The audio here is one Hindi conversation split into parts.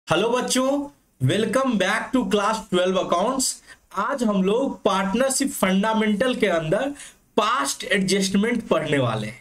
हेलो बच्चों, welcome back to class 12 accounts. आज हम लोग पार्टनरशिप फंडामेंटल के अंदर पास्ट एडजस्टमेंट पढ़ने वाले हैं।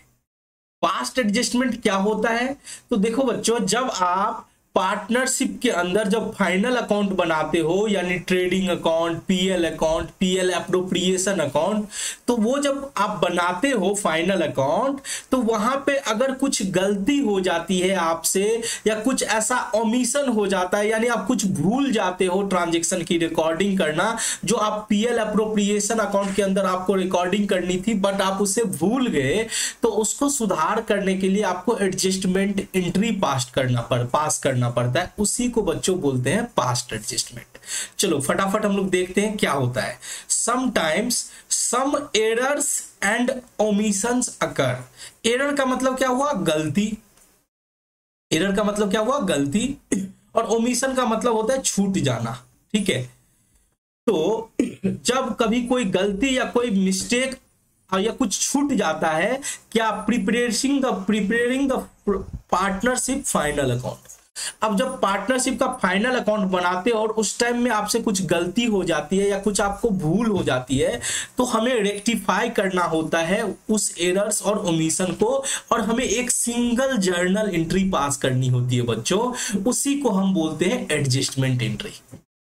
पास्ट एडजस्टमेंट क्या होता है? तो देखो बच्चों, जब आप पार्टनरशिप के अंदर जब फाइनल अकाउंट बनाते हो, यानी trading account, PL appropriation account, तो वो जब आप बनाते हो फाइनल अकाउंट, तो वहां पे अगर कुछ गलती हो जाती है आपसे, या कुछ ऐसा ओमिशन हो जाता है, यानी आप कुछ भूल जाते हो ट्रांजेक्शन की रिकॉर्डिंग करना, जो आप पीएल एप्रोप्रिएशन अकाउंट के अंदर आपको रिकॉर्डिंग करनी थी बट आप उससे भूल गए, तो उसको सुधार करने के लिए आपको एडजस्टमेंट एंट्री पास करना पड़ता है। उसी को बच्चों बोलते हैं पास्ट एडजस्टमेंट। चलो फटाफट हम लोग देखते हैं क्या होता है। Sometimes some errors and omissions occur. Error का मतलब क्या हुआ? गलती। एरर का मतलब क्या हुआ? गलती। और ओमिशन का मतलब होता है छूट जाना। ठीक है, तो जब कभी कोई गलती या कोई मिस्टेक या कुछ छूट जाता है, क्या preparing the partnership final account. अब जब पार्टनरशिप का फाइनल अकाउंट बनाते हो और उस टाइम में आपसे कुछ गलती हो जाती है या कुछ आपको भूल हो जाती है, तो हमें रेक्टिफाई करना होता है उस एरर्स और ओमिशन को, और हमें एक सिंगल जर्नल एंट्री पास करनी होती है बच्चों। उसी को हम बोलते हैं एडजस्टमेंट एंट्री।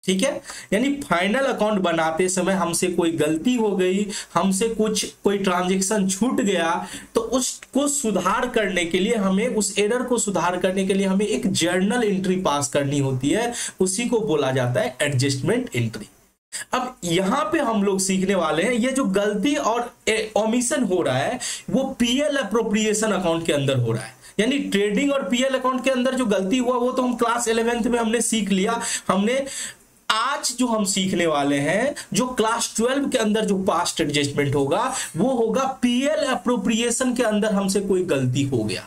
ठीक है, यानी फाइनल अकाउंट बनाते समय हमसे कोई गलती हो गई, हमसे कोई ट्रांजैक्शन छूट गया, तो उसको सुधार करने के लिए हमें, उस एरर को सुधार करने के लिए हमें एक जर्नल एंट्री पास करनी होती है। उसी को बोला जाता है एडजस्टमेंट एंट्री। अब यहां पे हम लोग सीखने वाले हैं, ये जो गलती और ओमिशन हो रहा है वो पीएल एप्रोप्रिएशन अकाउंट के अंदर हो रहा है। यानी ट्रेडिंग और पीएल अकाउंट के अंदर जो गलती हुआ वो तो हम क्लास 11th में हमने सीख लिया। हमने आज जो हम सीखने वाले हैं, जो क्लास 12 के अंदर जो पास्ट एडजस्टमेंट होगा, वो होगा पीएल एप्रोप्रिएशन के अंदर हमसे कोई गलती हो गया,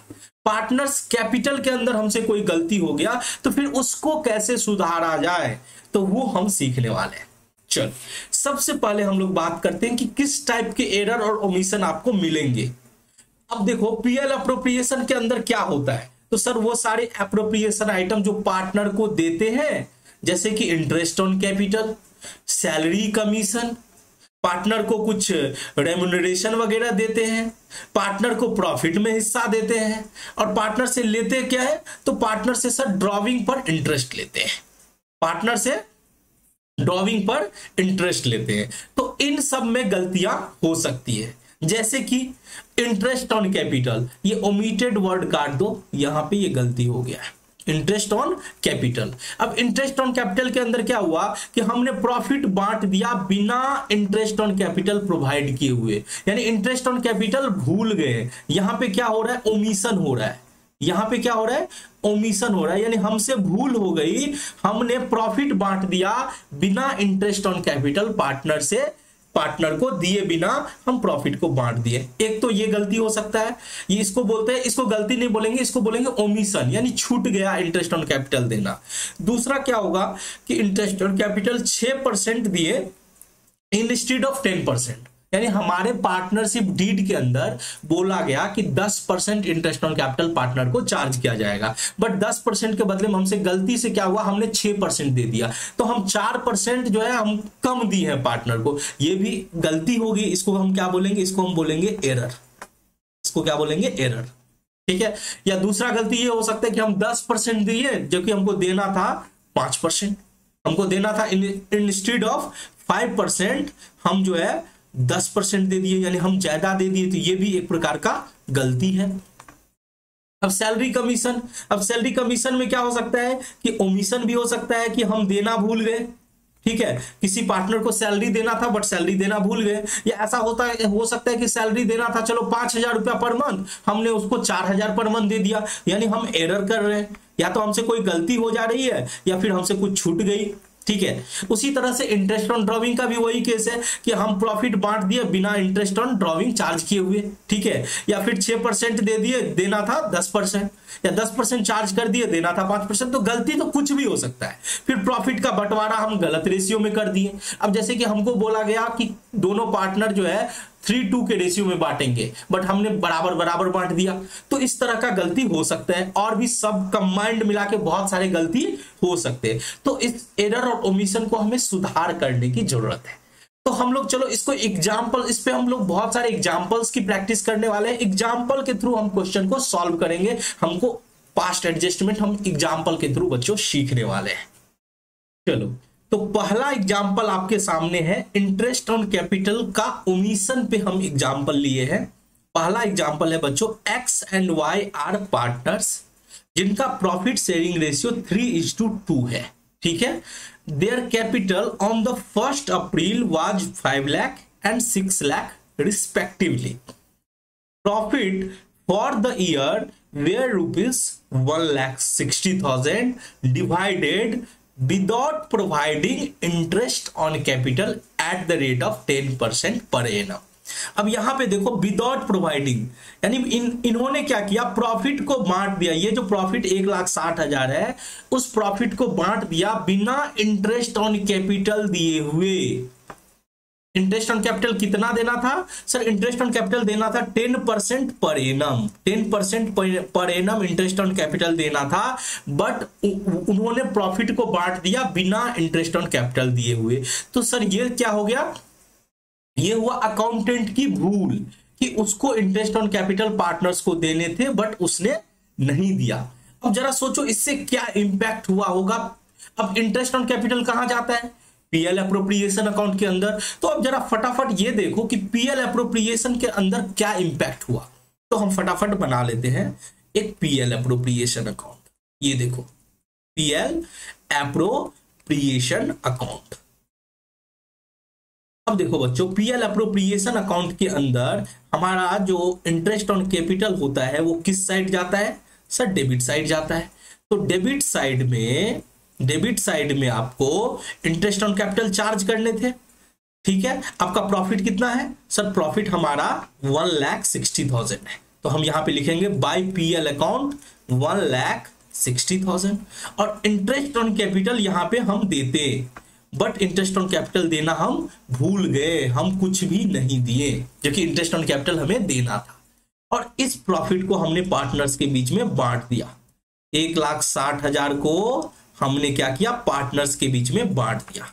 पार्टनर्स कैपिटल के अंदर हमसे कोई गलती हो गया, तो फिर उसको कैसे सुधारा जाए, तो वो हम सीखने वाले हैं। चल, सबसे पहले हम लोग बात करते हैं कि किस टाइप के एरर और ओमिशन आपको मिलेंगे। अब देखो, पीएल एप्रोप्रिएशन के अंदर क्या होता है, तो सर वो सारे एप्रोप्रिएशन आइटम जो पार्टनर को देते हैं, जैसे कि interest on capital, salary commission, partner को कुछ रेम्युनरेशन वगैरह देते हैं, पार्टनर को प्रॉफिट में हिस्सा देते हैं, और पार्टनर से लेते क्या है, तो पार्टनर से सर ड्रॉविंग पर इंटरेस्ट लेते हैं। पार्टनर से ड्रॉविंग पर इंटरेस्ट लेते हैं। तो इन सब में गलतियां हो सकती है, जैसे कि इंटरेस्ट ऑन कैपिटल, ये ओमिटेड वर्ड काट दो, यहां पे ये गलती हो गया है, इंटरेस्ट ऑन कैपिटल। अब इंटरेस्ट ऑन कैपिटल के अंदर क्या हुआ कि हमने प्रॉफिट बांट दिया बिना इंटरेस्ट ऑन कैपिटल प्रोवाइड किए हुए, यानी इंटरेस्ट ऑन कैपिटल भूल गए। यहां पे क्या हो रहा है? ओमिशन हो रहा है। यहां पे क्या हो रहा है? ओमिशन हो रहा है, यानी हमसे भूल हो गई, हमने प्रॉफिट बांट दिया बिना इंटरेस्ट ऑन कैपिटल पार्टनर को दिए बिना हम प्रॉफिट को बांट दिए। एक तो ये गलती हो सकता है, ये इसको बोलते हैं, इसको गलती नहीं बोलेंगे, इसको बोलेंगे ओमिशन, यानी छूट गया इंटरेस्ट ऑन कैपिटल देना। दूसरा क्या होगा कि इंटरेस्ट ऑन कैपिटल 6% दिए इंस्टेड ऑफ 10%, यानी हमारे पार्टनरशिप डीड के अंदर बोला गया कि 10% इंटरेस्ट ऑन कैपिटल पार्टनर को चार्ज किया जाएगा, बट 10% के बदले में हमसे गलती से क्या हुआ, हमने 6% दे दिया, तो हम 4% जो है हम कम दी है पार्टनर को। ये भी गलती होगी, इसको हम क्या बोलेंगे? इसको हम बोलेंगे एरर। इसको क्या बोलेंगे? एरर। ठीक है, या दूसरा गलती ये हो सकता है कि हम 10% दिए जबकि हमको देना था 5%, हमको देना था इंस्टेड ऑफ 5%, हम जो है 10% दे दिए, यानी हम ज्यादा दे दिए, तो ये भी एक प्रकार का गलती है। अब सैलरी कमीशन, अब सैलरी कमीशन में क्या हो सकता है कि ओमिशन भी हो सकता है कि हम देना भूल गए। ठीक है, किसी पार्टनर को सैलरी देना था बट सैलरी देना भूल गए, या ऐसा हो सकता है कि सैलरी देना था चलो 5,000 रुपया पर मंथ, हमने उसको 4,000 पर मंथ दे दिया, यानी हम एरर कर रहे हैं, या तो हमसे कोई गलती हो जा रही है या फिर हमसे कुछ छूट गई। ठीक है, उसी तरह से इंटरेस्ट ऑन ड्रॉविंग का भी वही केस है कि हम प्रॉफिट बांट दिए बिना इंटरेस्ट ऑन ड्रॉविंग चार्ज किए हुए। ठीक है, या फिर 6% दे दिए, देना था 10%, या 10% चार्ज कर दिए, देना था 5%। तो गलती तो कुछ भी हो सकता है। फिर प्रॉफिट का बंटवारा हम गलत रेशियो में कर दिए। अब जैसे कि हमको बोला गया कि दोनों पार्टनर जो है 3:2 के रेशियो में बांटेंगे, बट हमने बराबर बराबर बांट दिया। तो इस तरह का गलती हो सकता है, और भी सब कंबाइंड मिला के बहुत सारे गलती हो सकते हैं। तो इस एरर और ओमिशन को हमें सुधार करने की जरूरत है। तो हम लोग चलो इसको एग्जाम्पल, इस पे हम लोग बहुत सारे एग्जाम्पल्स की प्रैक्टिस करने वाले हैं। एग्जाम्पल के थ्रू हम क्वेश्चन को सॉल्व करेंगे। हमको पास्ट एडजस्टमेंट हम एग्जाम्पल के थ्रू बच्चों सीखने वाले हैं। चलो, तो पहला एग्जाम्पल आपके सामने है, इंटरेस्ट ऑन कैपिटल का ओमिशन पे हम एग्जाम्पल लिए हैं। पहला एग्जाम्पल है बच्चों, X and Y are partners जिनका प्रॉफिट शेयरिंग रेशियो 3:2 है। ठीक है, their capital on the 1 April was 5 lakh and 6 lakh respectively. Profit for the year were rupees 1,60,000 divided without providing interest on capital at the rate of 10% per annum। अब यहां पे देखो, विदाउट प्रोवाइडिंग यानी इन्होंने क्या किया, प्रॉफिट को बांट दिया। ये जो प्रॉफिट 1,60,000 है, उस प्रॉफिट को बांट दिया बिना इंटरेस्ट ऑन कैपिटल दिए हुए। इंटरेस्ट ऑन कैपिटल कितना देना था सर? इंटरेस्ट ऑन कैपिटल देना था 10% per annum, 10% per annum interest on capital देना था, बट उन्होंने प्रॉफिट को बांट दिया बिना इंटरेस्ट ऑन कैपिटल दिए हुए। तो सर ये क्या हो गया? ये हुआ अकाउंटेंट की भूल कि उसको इंटरेस्ट ऑन कैपिटल पार्टनर्स को देने थे, बट उसने नहीं दिया। अब जरा सोचो इससे क्या इंपैक्ट हुआ होगा। अब इंटरेस्ट ऑन कैपिटल कहां जाता है? पीएल एप्रोप्रिएशन अकाउंट के अंदर। तो अब जरा फटाफट ये देखो कि पीएल एप्रोप्रिएशन के अंदर क्या इंपैक्ट हुआ। तो हम फटाफट बना लेते हैं एक पीएल एप्रोप्रिएशन अकाउंट। ये देखो, पीएल एप्रोप्रिएशन अकाउंट। अब देखो बच्चों, पीएल एप्रोप्रिएशन अकाउंट के अंदर हमारा जो इंटरेस्ट ऑन कैपिटल होता है वो किस साइड जाता है सर? डेबिट साइड जाता है। तो डेबिट साइड में आपको इंटरेस्ट ऑन कैपिटल चार्ज करने थे। ठीक है, आपका प्रॉफिट कितना है सर? प्रॉफिट हमारा 1,60,000 है। तो हम यहां पे लिखेंगे बाय पीएल अकाउंट 1,60,000, और इंटरेस्ट ऑन कैपिटल यहां पे हम देते, बट इंटरेस्ट ऑन कैपिटल देना हम भूल गए, हम कुछ भी नहीं दिए, जो कि इंटरेस्ट ऑन कैपिटल हमें देना था। और इस प्रॉफिट को हमने पार्टनर्स के बीच में बांट दिया। 1,60,000 को हमने क्या किया? पार्टनर्स के बीच में बांट दिया।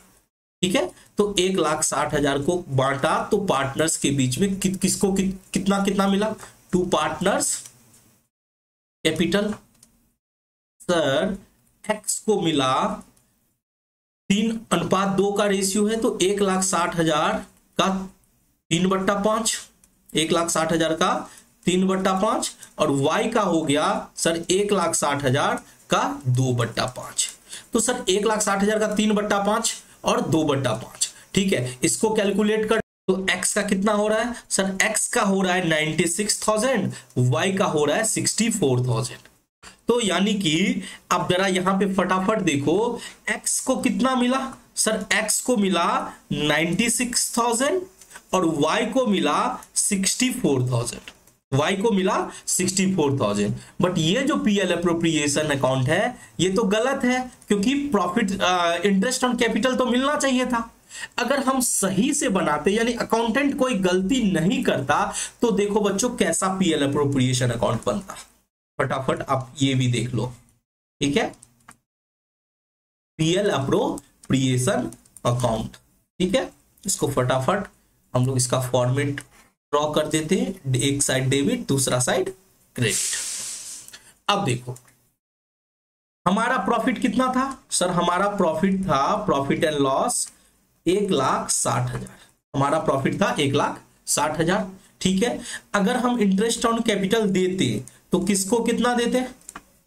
ठीक है, तो 1,60,000 को बांटा, तो पार्टनर्स के बीच में किसको कितना कितना मिला? 2 पार्टनर्स कैपिटल। सर एक्स को मिला 3:2 का रेशियो है, तो 1,60,000 का 3/5, 1,60,000 का 3/5, और y का हो गया सर 1,60,000 का 2/5। तो सर 1,60,000 का 3/5 और 2/5। ठीक है, इसको कैलकुलेट कर, तो x का कितना हो रहा है सर? x का हो रहा है 96,000, y का हो रहा है 64,000। तो यानी कि अब जरा यहां पे फटाफट देखो, x को कितना मिला सर? x को मिला 96,000 और y को मिला 64,000। y को मिला 64,000। बट ये जो पीएल एप्रोप्रिएशन अकाउंट है ये तो गलत है, क्योंकि प्रॉफिट इंटरेस्ट ऑन कैपिटल तो मिलना चाहिए था। अगर हम सही से बनाते, यानी अकाउंटेंट कोई गलती नहीं करता, तो देखो बच्चों कैसा पीएल एप्रोप्रिएशन अकाउंट बनता। फटाफट आप ये भी देख लो। ठीक है, पीएल एप्रोप्रिएशन अकाउंट। ठीक है, इसको फटाफट हम लोग इसका फॉर्मेट ड्रॉ कर देते हैं, एक साइड डेबिट दूसरा साइड क्रेडिट। अब देखो हमारा प्रॉफिट कितना था सर? हमारा प्रॉफिट था, प्रॉफिट एंड लॉस 1,60,000। हमारा प्रॉफिट था 1,60,000। ठीक है, अगर हम इंटरेस्ट ऑन कैपिटल देते तो किसको कितना देते?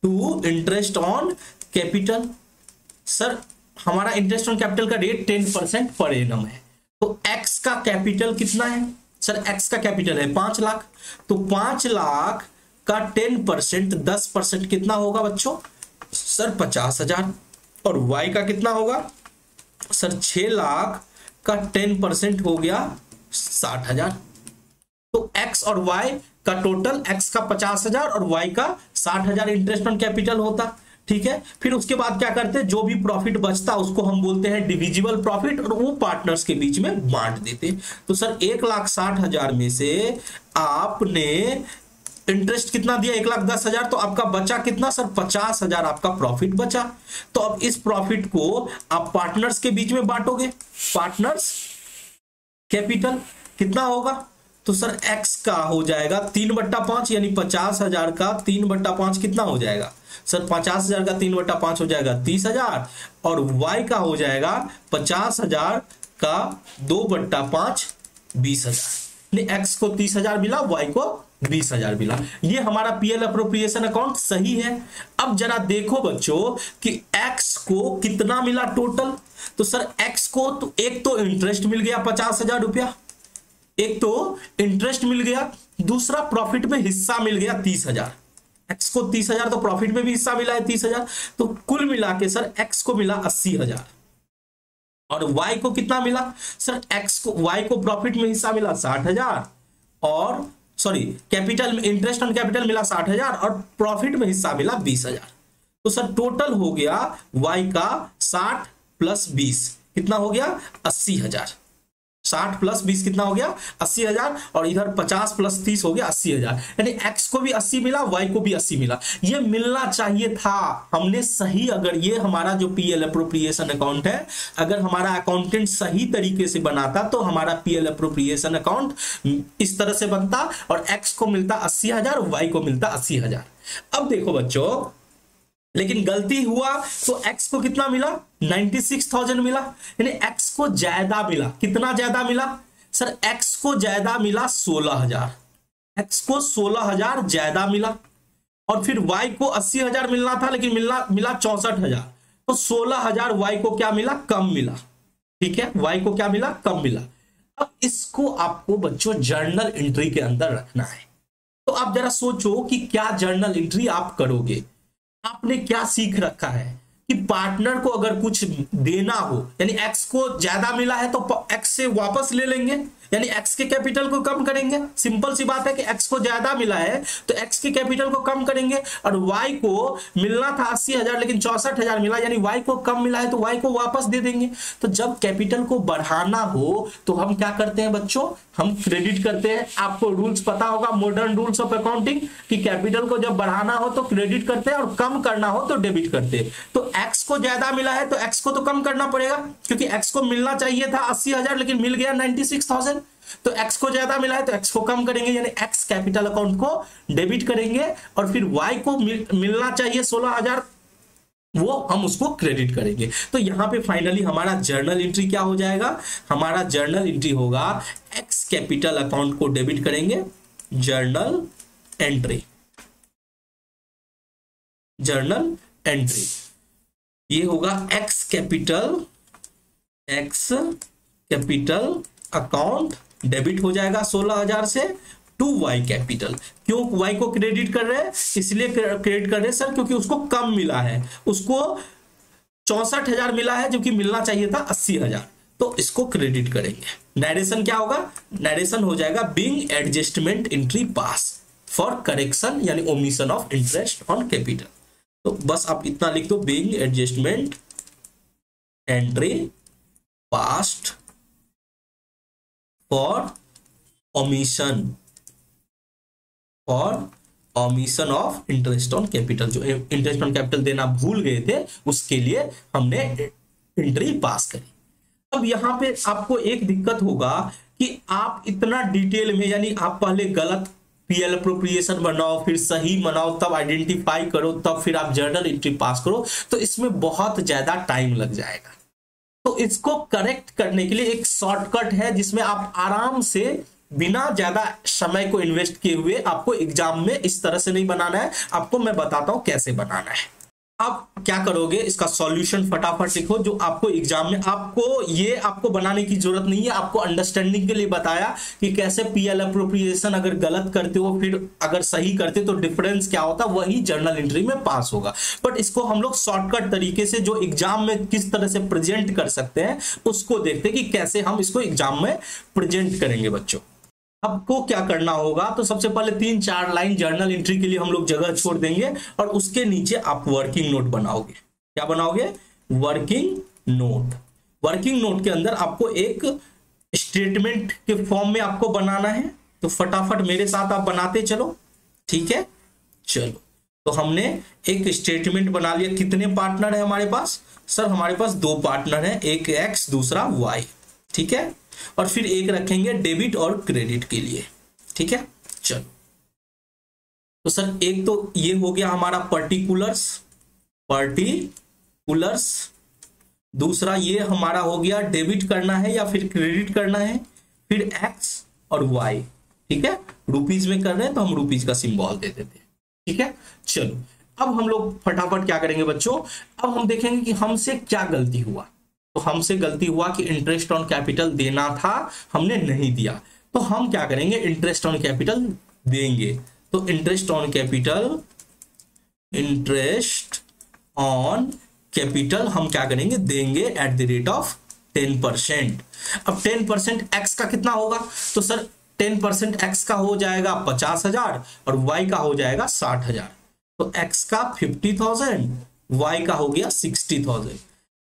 To interest on capital. Sir हमारा इंटरेस्ट ऑन कैपिटल का रेट 10% पर एनम है, तो एक्स का कैपिटल कितना है सर? एक्स का कैपिटल है 5 लाख, तो 5 लाख का 10% 10% कितना होगा बच्चों? सर 50,000। और y का कितना होगा सर? 6 लाख का 10% हो गया 60,000। तो x और y का टोटल, x का 50,000 और y का 60,000 इंटरेस्ट ऑन कैपिटल होता। ठीक है, फिर उसके बाद क्या करते हैं, जो भी प्रॉफिट बचता उसको हम बोलते हैं डिविजिबल प्रॉफिट, और वो पार्टनर्स के बीच में बांट देते। तो सर 1,60,000 में से आपने इंटरेस्ट कितना दिया, 1,10,000, तो आपका बचा कितना सर, 50,000 आपका प्रॉफिट बचा। तो अब इस प्रॉफिट को आप पार्टनर्स के बीच में बांटोगे, पार्टनर्स कैपिटल कितना होगा, तो सर x का हो जाएगा 3/5, यानी 50,000 का 3/5 कितना हो जाएगा सर, 50,000 का 3/5 हो जाएगा 30,000, और y का हो जाएगा 50,000 का 2/5 20,000। x को 30,000 मिला, y को 20,000 मिला। ये हमारा पीएल अप्रोप्रिएशन अकाउंट सही है। अब जरा देखो बच्चों कि x को कितना मिला टोटल, तो सर x को तो एक तो इंटरेस्ट मिल गया 50,000 रुपया, एक तो इंटरेस्ट मिल गया, दूसरा प्रॉफिट में हिस्सा मिल गया 30,000। x को 30,000 तो प्रॉफिट में भी हिस्सा मिला है 30,000, तो कुल मिला के सर x को मिला 80,000। और y को कितना मिला सर, y को प्रॉफिट में हिस्सा मिला 60,000, और सॉरी कैपिटल में इंटरेस्ट ऑन कैपिटल मिला 60,000 और प्रॉफिट में हिस्सा मिला 20,000। तो सर टोटल हो गया y का 60 + 20 कितना हो गया 80,000। 60 + 20 कितना हो गया 80,000, और इधर 50 + 30 हो गया 80,000। यानी x को भी 80 मिला, y को भी 80 मिला। ये मिलना चाहिए था, हमने सही, अगर ये हमारा जो पीएल अप्रोप्रिएशन अकाउंट है, अगर हमारा अकाउंटेंट सही तरीके से बनाता तो हमारा पीएल अप्रोप्रिएशन अकाउंट इस तरह से बनता, और x को मिलता 80,000, y को मिलता 80,000। अब देखो बच्चों, लेकिन गलती हुआ तो x को कितना मिला 96,000 मिला, यानी x को ज्यादा मिला। कितना ज्यादा मिला सर, x को ज्यादा मिला 16,000, x को 16,000 ज्यादा मिला, और फिर y को 80,000 मिलना था लेकिन मिला 64,000, तो 16,000 y को क्या मिला, कम मिला। ठीक है, y को क्या मिला, कम मिला। अब इसको आपको बच्चों जर्नल एंट्री के अंदर रखना है। तो आप जरा सोचो कि क्या जर्नल एंट्री आप करोगे। आपने क्या सीख रखा है कि पार्टनर को अगर कुछ देना हो, यानी x को ज्यादा मिला है तो x से वापस ले लेंगे, यानी x के कैपिटल को कम करेंगे। सिंपल सी बात है कि x को ज्यादा मिला है तो x के कैपिटल को कम करेंगे, और y को मिलना था 80,000 लेकिन 64,000 मिला, यानी y को कम मिला है तो y को वापस दे देंगे। तो जब कैपिटल को बढ़ाना हो तो हम क्या करते हैं बच्चों, हम क्रेडिट करते हैं। आपको रूल्स पता होगा, मॉडर्न रूल्स ऑफ अकाउंटिंग, कि कैपिटल को जब बढ़ाना हो तो क्रेडिट करते हैं और कम करना हो तो डेबिट करते हैं। तो x को ज्यादा मिला है तो x को तो कम करना पड़ेगा, क्योंकि x को मिलना चाहिए था 80,000 लेकिन मिल गया 96,000। तो x को ज्यादा मिला है तो x को कम करेंगे, यानी x कैपिटल अकाउंट को डेबिट करेंगे, और फिर y को मिलना चाहिए 16,000, वो हम उसको क्रेडिट करेंगे। तो यहां पे फाइनली हमारा जर्नल एंट्री क्या हो जाएगा, हमारा जर्नल एंट्री होगा x कैपिटल अकाउंट को डेबिट करेंगे, जर्नल एंट्री, जर्नल एंट्री ये होगा x कैपिटल अकाउंट डेबिट हो जाएगा 16,000 से टू y कैपिटल। क्यों y को क्रेडिट कर रहे हैं, इसलिए क्रेडिट कर रहे हैं सर क्योंकि उसको कम मिला है, उसको 64,000 मिला है जो कि मिलना चाहिए था 80,000, तो इसको क्रेडिट करेंगे। नरेशन क्या होगा, नरेशन हो जाएगा being adjustment entry pass for correction, यानी omission of interest on capital. तो बस आप इतना लिख दो, being adjustment entry passed for omission of interest on capital. जो इंटरेस्ट ऑन कैपिटल देना भूल गए थे उसके लिए हमने एंट्री पास करी। अब यहां पे आपको एक दिक्कत होगा कि आप इतना डिटेल में, यानी आप पहले गलत पीएल अप्रोप्रिएशन बनाओ, फिर सही बनाओ, तब आइडेंटिफाई करो, तब फिर आप जर्नल एंट्री पास करो, तो इसमें बहुत ज्यादा टाइम लग जाएगा। तो इसको करेक्ट करने के लिए एक शॉर्टकट है जिसमें आप आराम से बिना ज्यादा समय को इन्वेस्ट किए हुए, आपको एग्जाम में इस तरह से नहीं बनाना है, आपको मैं बताता हूं कैसे बनाना है। आप क्या करोगे, इसका सॉल्यूशन फटाफट लिखो, जो आपको एग्जाम में आपको बनाने की जरूरत नहीं है, आपको अंडरस्टैंडिंग के लिए बताया कि कैसे पीएल अप्रोप्रिएशन अगर गलत करते हो फिर अगर सही करते तो डिफरेंस क्या होता, वही जर्नल एंट्री में पास होगा। बट इसको हम लोग शॉर्टकट तरीके से जो एग्जाम में किस तरह से प्रेजेंट कर सकते हैं उसको देखते हैं कि कैसे हम इसको एग्जाम में प्रेजेंट करेंगे बच्चों। आपको क्या करना होगा, तो सबसे पहले 3-4 लाइन जर्नल एंट्री के लिए हम लोग जगह छोड़ देंगे और उसके नीचे आप वर्किंग नोट बनाओगे। क्या बनाओगे? Working note. वर्किंग नोट के अंदर आपको एक स्टेटमेंट के फॉर्म में आपको बनाना है, तो फटाफट मेरे साथ आप बनाते चलो। ठीक है, चलो। तो हमने एक स्टेटमेंट बना लिया। कितने पार्टनर है हमारे पास? सर हमारे पास 2 पार्टनर है, एक एक्स दूसरा वाई। ठीक है, और फिर एक रखेंगे डेबिट और क्रेडिट के लिए। ठीक है, चलो। तो सर एक तो ये हो गया हमारा पर्टिकुलर्स, दूसरा ये हमारा हो गया डेबिट करना है या फिर क्रेडिट करना है, फिर एक्स और वाई। ठीक है, रुपीज में कर रहे हैं तो हम रुपीज का सिंबल दे देते हैं। ठीक है, चलो। अब हम लोग फटाफट क्या करेंगे बच्चों, अब हम देखेंगे कि हमसे क्या गलती हुआ। तो हमसे गलती हुआ कि इंटरेस्ट ऑन कैपिटल देना था, हमने नहीं दिया। तो हम क्या करेंगे, इंटरेस्ट ऑन कैपिटल देंगे। तो इंटरेस्ट ऑन कैपिटल हम क्या करेंगे, देंगे एट द रेट ऑफ 10%। अब 10% एक्स का कितना होगा, तो सर 10% एक्स का हो जाएगा 50,000 और वाई का हो जाएगा 60,000। तो एक्स का 50,000, वाई का हो गया 60,000।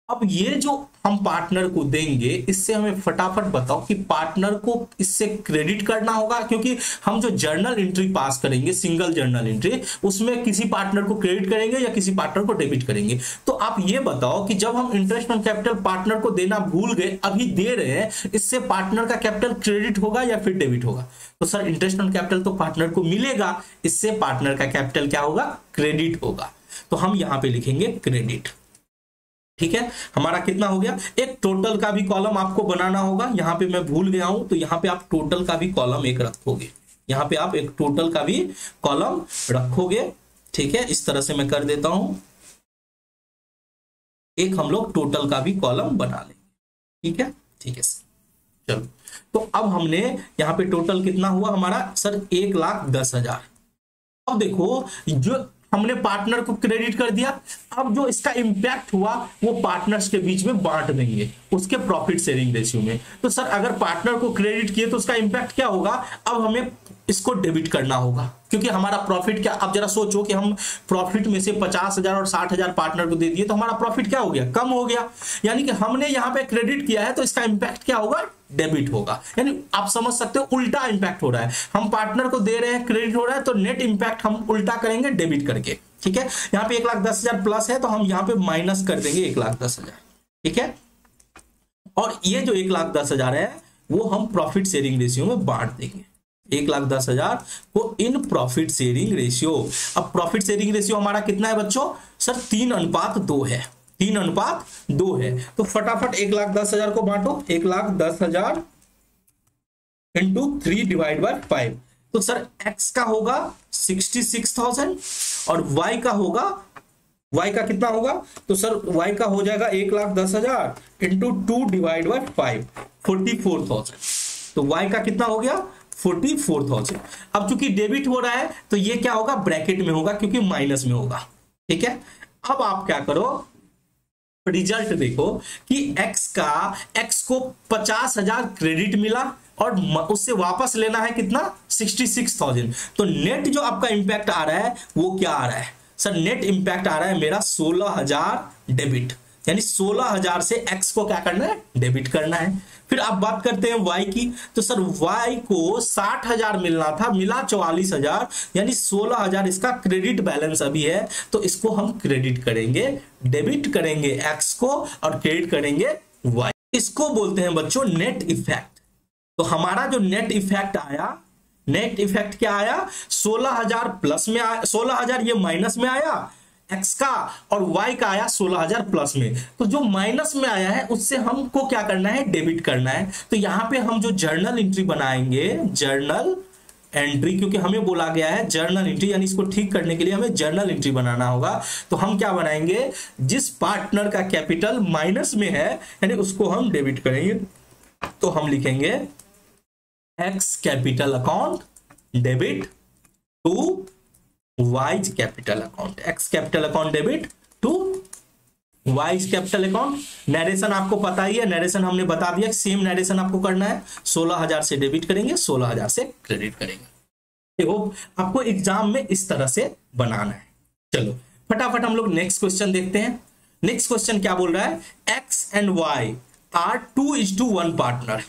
अब ये जो हम पार्टनर को देंगे, इससे हमें फटाफट बताओ कि पार्टनर को इससे क्रेडिट करना होगा, क्योंकि हम जो जर्नल एंट्री पास करेंगे, सिंगल जर्नल एंट्री, उसमें किसी पार्टनर को क्रेडिट करेंगे या किसी पार्टनर को डेबिट करेंगे। तो आप ये बताओ कि जब हम इंटरेस्ट ऑन कैपिटल पार्टनर को देना भूल गए, अभी दे रहे हैं, इससे पार्टनर का कैपिटल क्रेडिट होगा या फिर डेबिट होगा? तो सर इंटरेस्ट ऑन कैपिटल तो पार्टनर को मिलेगा, इससे पार्टनर का कैपिटल क्या होगा, क्रेडिट होगा। तो हम यहां पे लिखेंगे क्रेडिट। ठीक है, हमारा कितना हो गया, एक टोटल का भी कॉलम आपको बनाना होगा। यहां पे मैं भूल गया हूं, तो यहां पे आप टोटल का भी कॉलम एक रखोगे। यहां पे आप एक टोटल का भी कॉलम रखोगे। ठीक है, इस तरह से मैं कर देता हूं, एक हम लोग टोटल का भी कॉलम बना लेंगे। ठीक है, ठीक है सर, चलो। तो अब हमने यहां पे टोटल कितना हुआ हमारा, सर 1,10,000। अब देखो, जो हमने पार्टनर को क्रेडिट कर दिया, अब जो इसका इंपैक्ट हुआ वो पार्टनर्स के बीच में बांट देंगे उसके प्रॉफिट शेयरिंग रेशियो में। तो सर अगर पार्टनर को क्रेडिट किए तो उसका इंपैक्ट क्या होगा, अब हमें इसको डेबिट करना होगा, क्योंकि हमारा प्रॉफिट क्या, अब जरा सोचो कि हम प्रॉफिट में से 50,000 और 60,000 पार्टनर को दे दिए तो हमारा प्रॉफिट क्या हो गया, कम हो गया। यानी कि हमने यहां पे क्रेडिट किया है तो इसका इंपैक्ट क्या होगा, डेबिट होगा। यानी आप समझ सकते हो उल्टा इंपैक्ट हो रहा है, हम पार्टनर को दे रहे हैं, क्रेडिट हो रहा है, तो नेट इंपैक्ट हम उल्टा करेंगे डेबिट करके। ठीक है, यहाँ पे 1,10,000 प्लस है तो हम यहाँ पे माइनस कर देंगे 1,10,000। ठीक है, और ये जो 1,10,000 है वो हम प्रॉफिट शेयरिंग रेशियो में बांट देंगे। 1,10,000 को इन प्रॉफिट शेयरिंग रेशियो। अब प्रॉफिट शेयरिंग रेशियो हमारा कितना है बच्चों, सर 3:2 है। 3:2 है, तो फटाफट 1,10,000 को बांटो। 1,10,000 इंटू 3 डिवाइड बाय 5। तो सर एक्स का होगा 66,000 और वाई का होगा, वाई का कितना होगा, तो सर वाई का हो जाएगा 1,10,000 इंटू 2 डिवाइड बाय 5, 44,000। तो वाई का कितना हो गया, 44,000। अब चूंकि डेबिट हो रहा है तो ये क्या होगा, ब्रैकेट में होगा क्योंकि माइनस में होगा। ठीक है, अब आप क्या करो, रिजल्ट देखो कि एक्स को 50,000 क्रेडिट मिला और उससे वापस लेना है कितना, 66,000। तो नेट जो आपका इंपैक्ट आ रहा है वो क्या आ रहा है, सर नेट इंपैक्ट आ रहा है मेरा 16,000 डेबिट। यानी 16,000 से एक्स को क्या करना है, डेबिट करना है। फिर आप बात करते हैं वाई की, तो सर वाई को 60,000 मिलना था, मिला 44,000, यानी 16,000 इसका क्रेडिट बैलेंस अभी है, तो इसको हम क्रेडिट करेंगे, डेबिट करेंगे एक्स को और क्रेडिट करेंगे वाई। इसको बोलते हैं बच्चों नेट इफेक्ट। तो हमारा जो नेट इफेक्ट आया, नेट इफेक्ट क्या आया, 16,000 प्लस में आया, 16,000 ये माइनस में आया एक्स का, और वाई का आया 16,000 प्लस में। तो जो माइनस में आया है उससे हमको क्या करना है, डेबिट करना है। तो यहां पे हम जो जर्नल एंट्री बनाएंगे, जर्नल एंट्री, क्योंकि हमें बोला गया है जर्नल एंट्री, यानी इसको ठीक करने के लिए हमें जर्नल एंट्री बनाना होगा। तो हम क्या बनाएंगे, जिस पार्टनर का कैपिटल माइनस में है यानी उसको हम डेबिट करेंगे। तो हम लिखेंगे X capital account debit to Y's capital account, X capital account debit to Y capital account. Narration आपको पता ही है, नरेशन हमने बता दिया, सेम नरेशन आपको करना है। 16,000 से डेबिट करेंगे, 16,000 से क्रेडिट करेंगे। देखो आपको एग्जाम में इस तरह से बनाना है। चलो फटाफट हम लोग नेक्स्ट क्वेश्चन देखते हैं। नेक्स्ट क्वेश्चन क्या बोल रहा है, X and Y are 2:1 partner.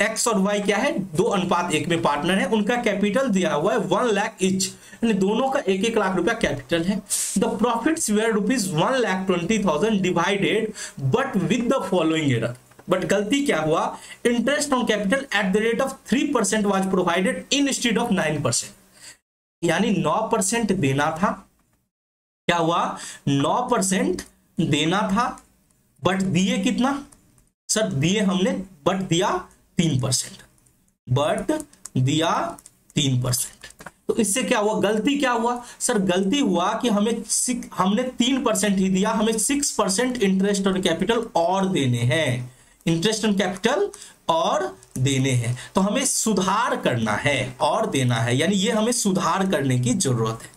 X और वाई क्या है, 2:1 में पार्टनर है। उनका कैपिटल दिया हुआ है 1 लाख इच, दोनों का 1-1 लाख रुपया कैपिटल है। The profits were ₹1,20,000 divided but with the following error. But गलती क्या हुआ, interest on capital at the rate of 3% was provided instead of 9%। यानी 9% देना था, क्या हुआ 9% देना था, बट दिए कितना सर, दिए हमने बट दिया 3%, बट दिया 3%। तो इससे क्या हुआ, गलती क्या हुआ सर, गलती हुआ कि हमने 3% ही दिया, हमें 6% इंटरेस्ट ऑन कैपिटल और देने हैं, इंटरेस्ट ऑन कैपिटल और देने हैं। तो हमें सुधार करना है और देना है, यानी ये हमें सुधार करने की जरूरत है।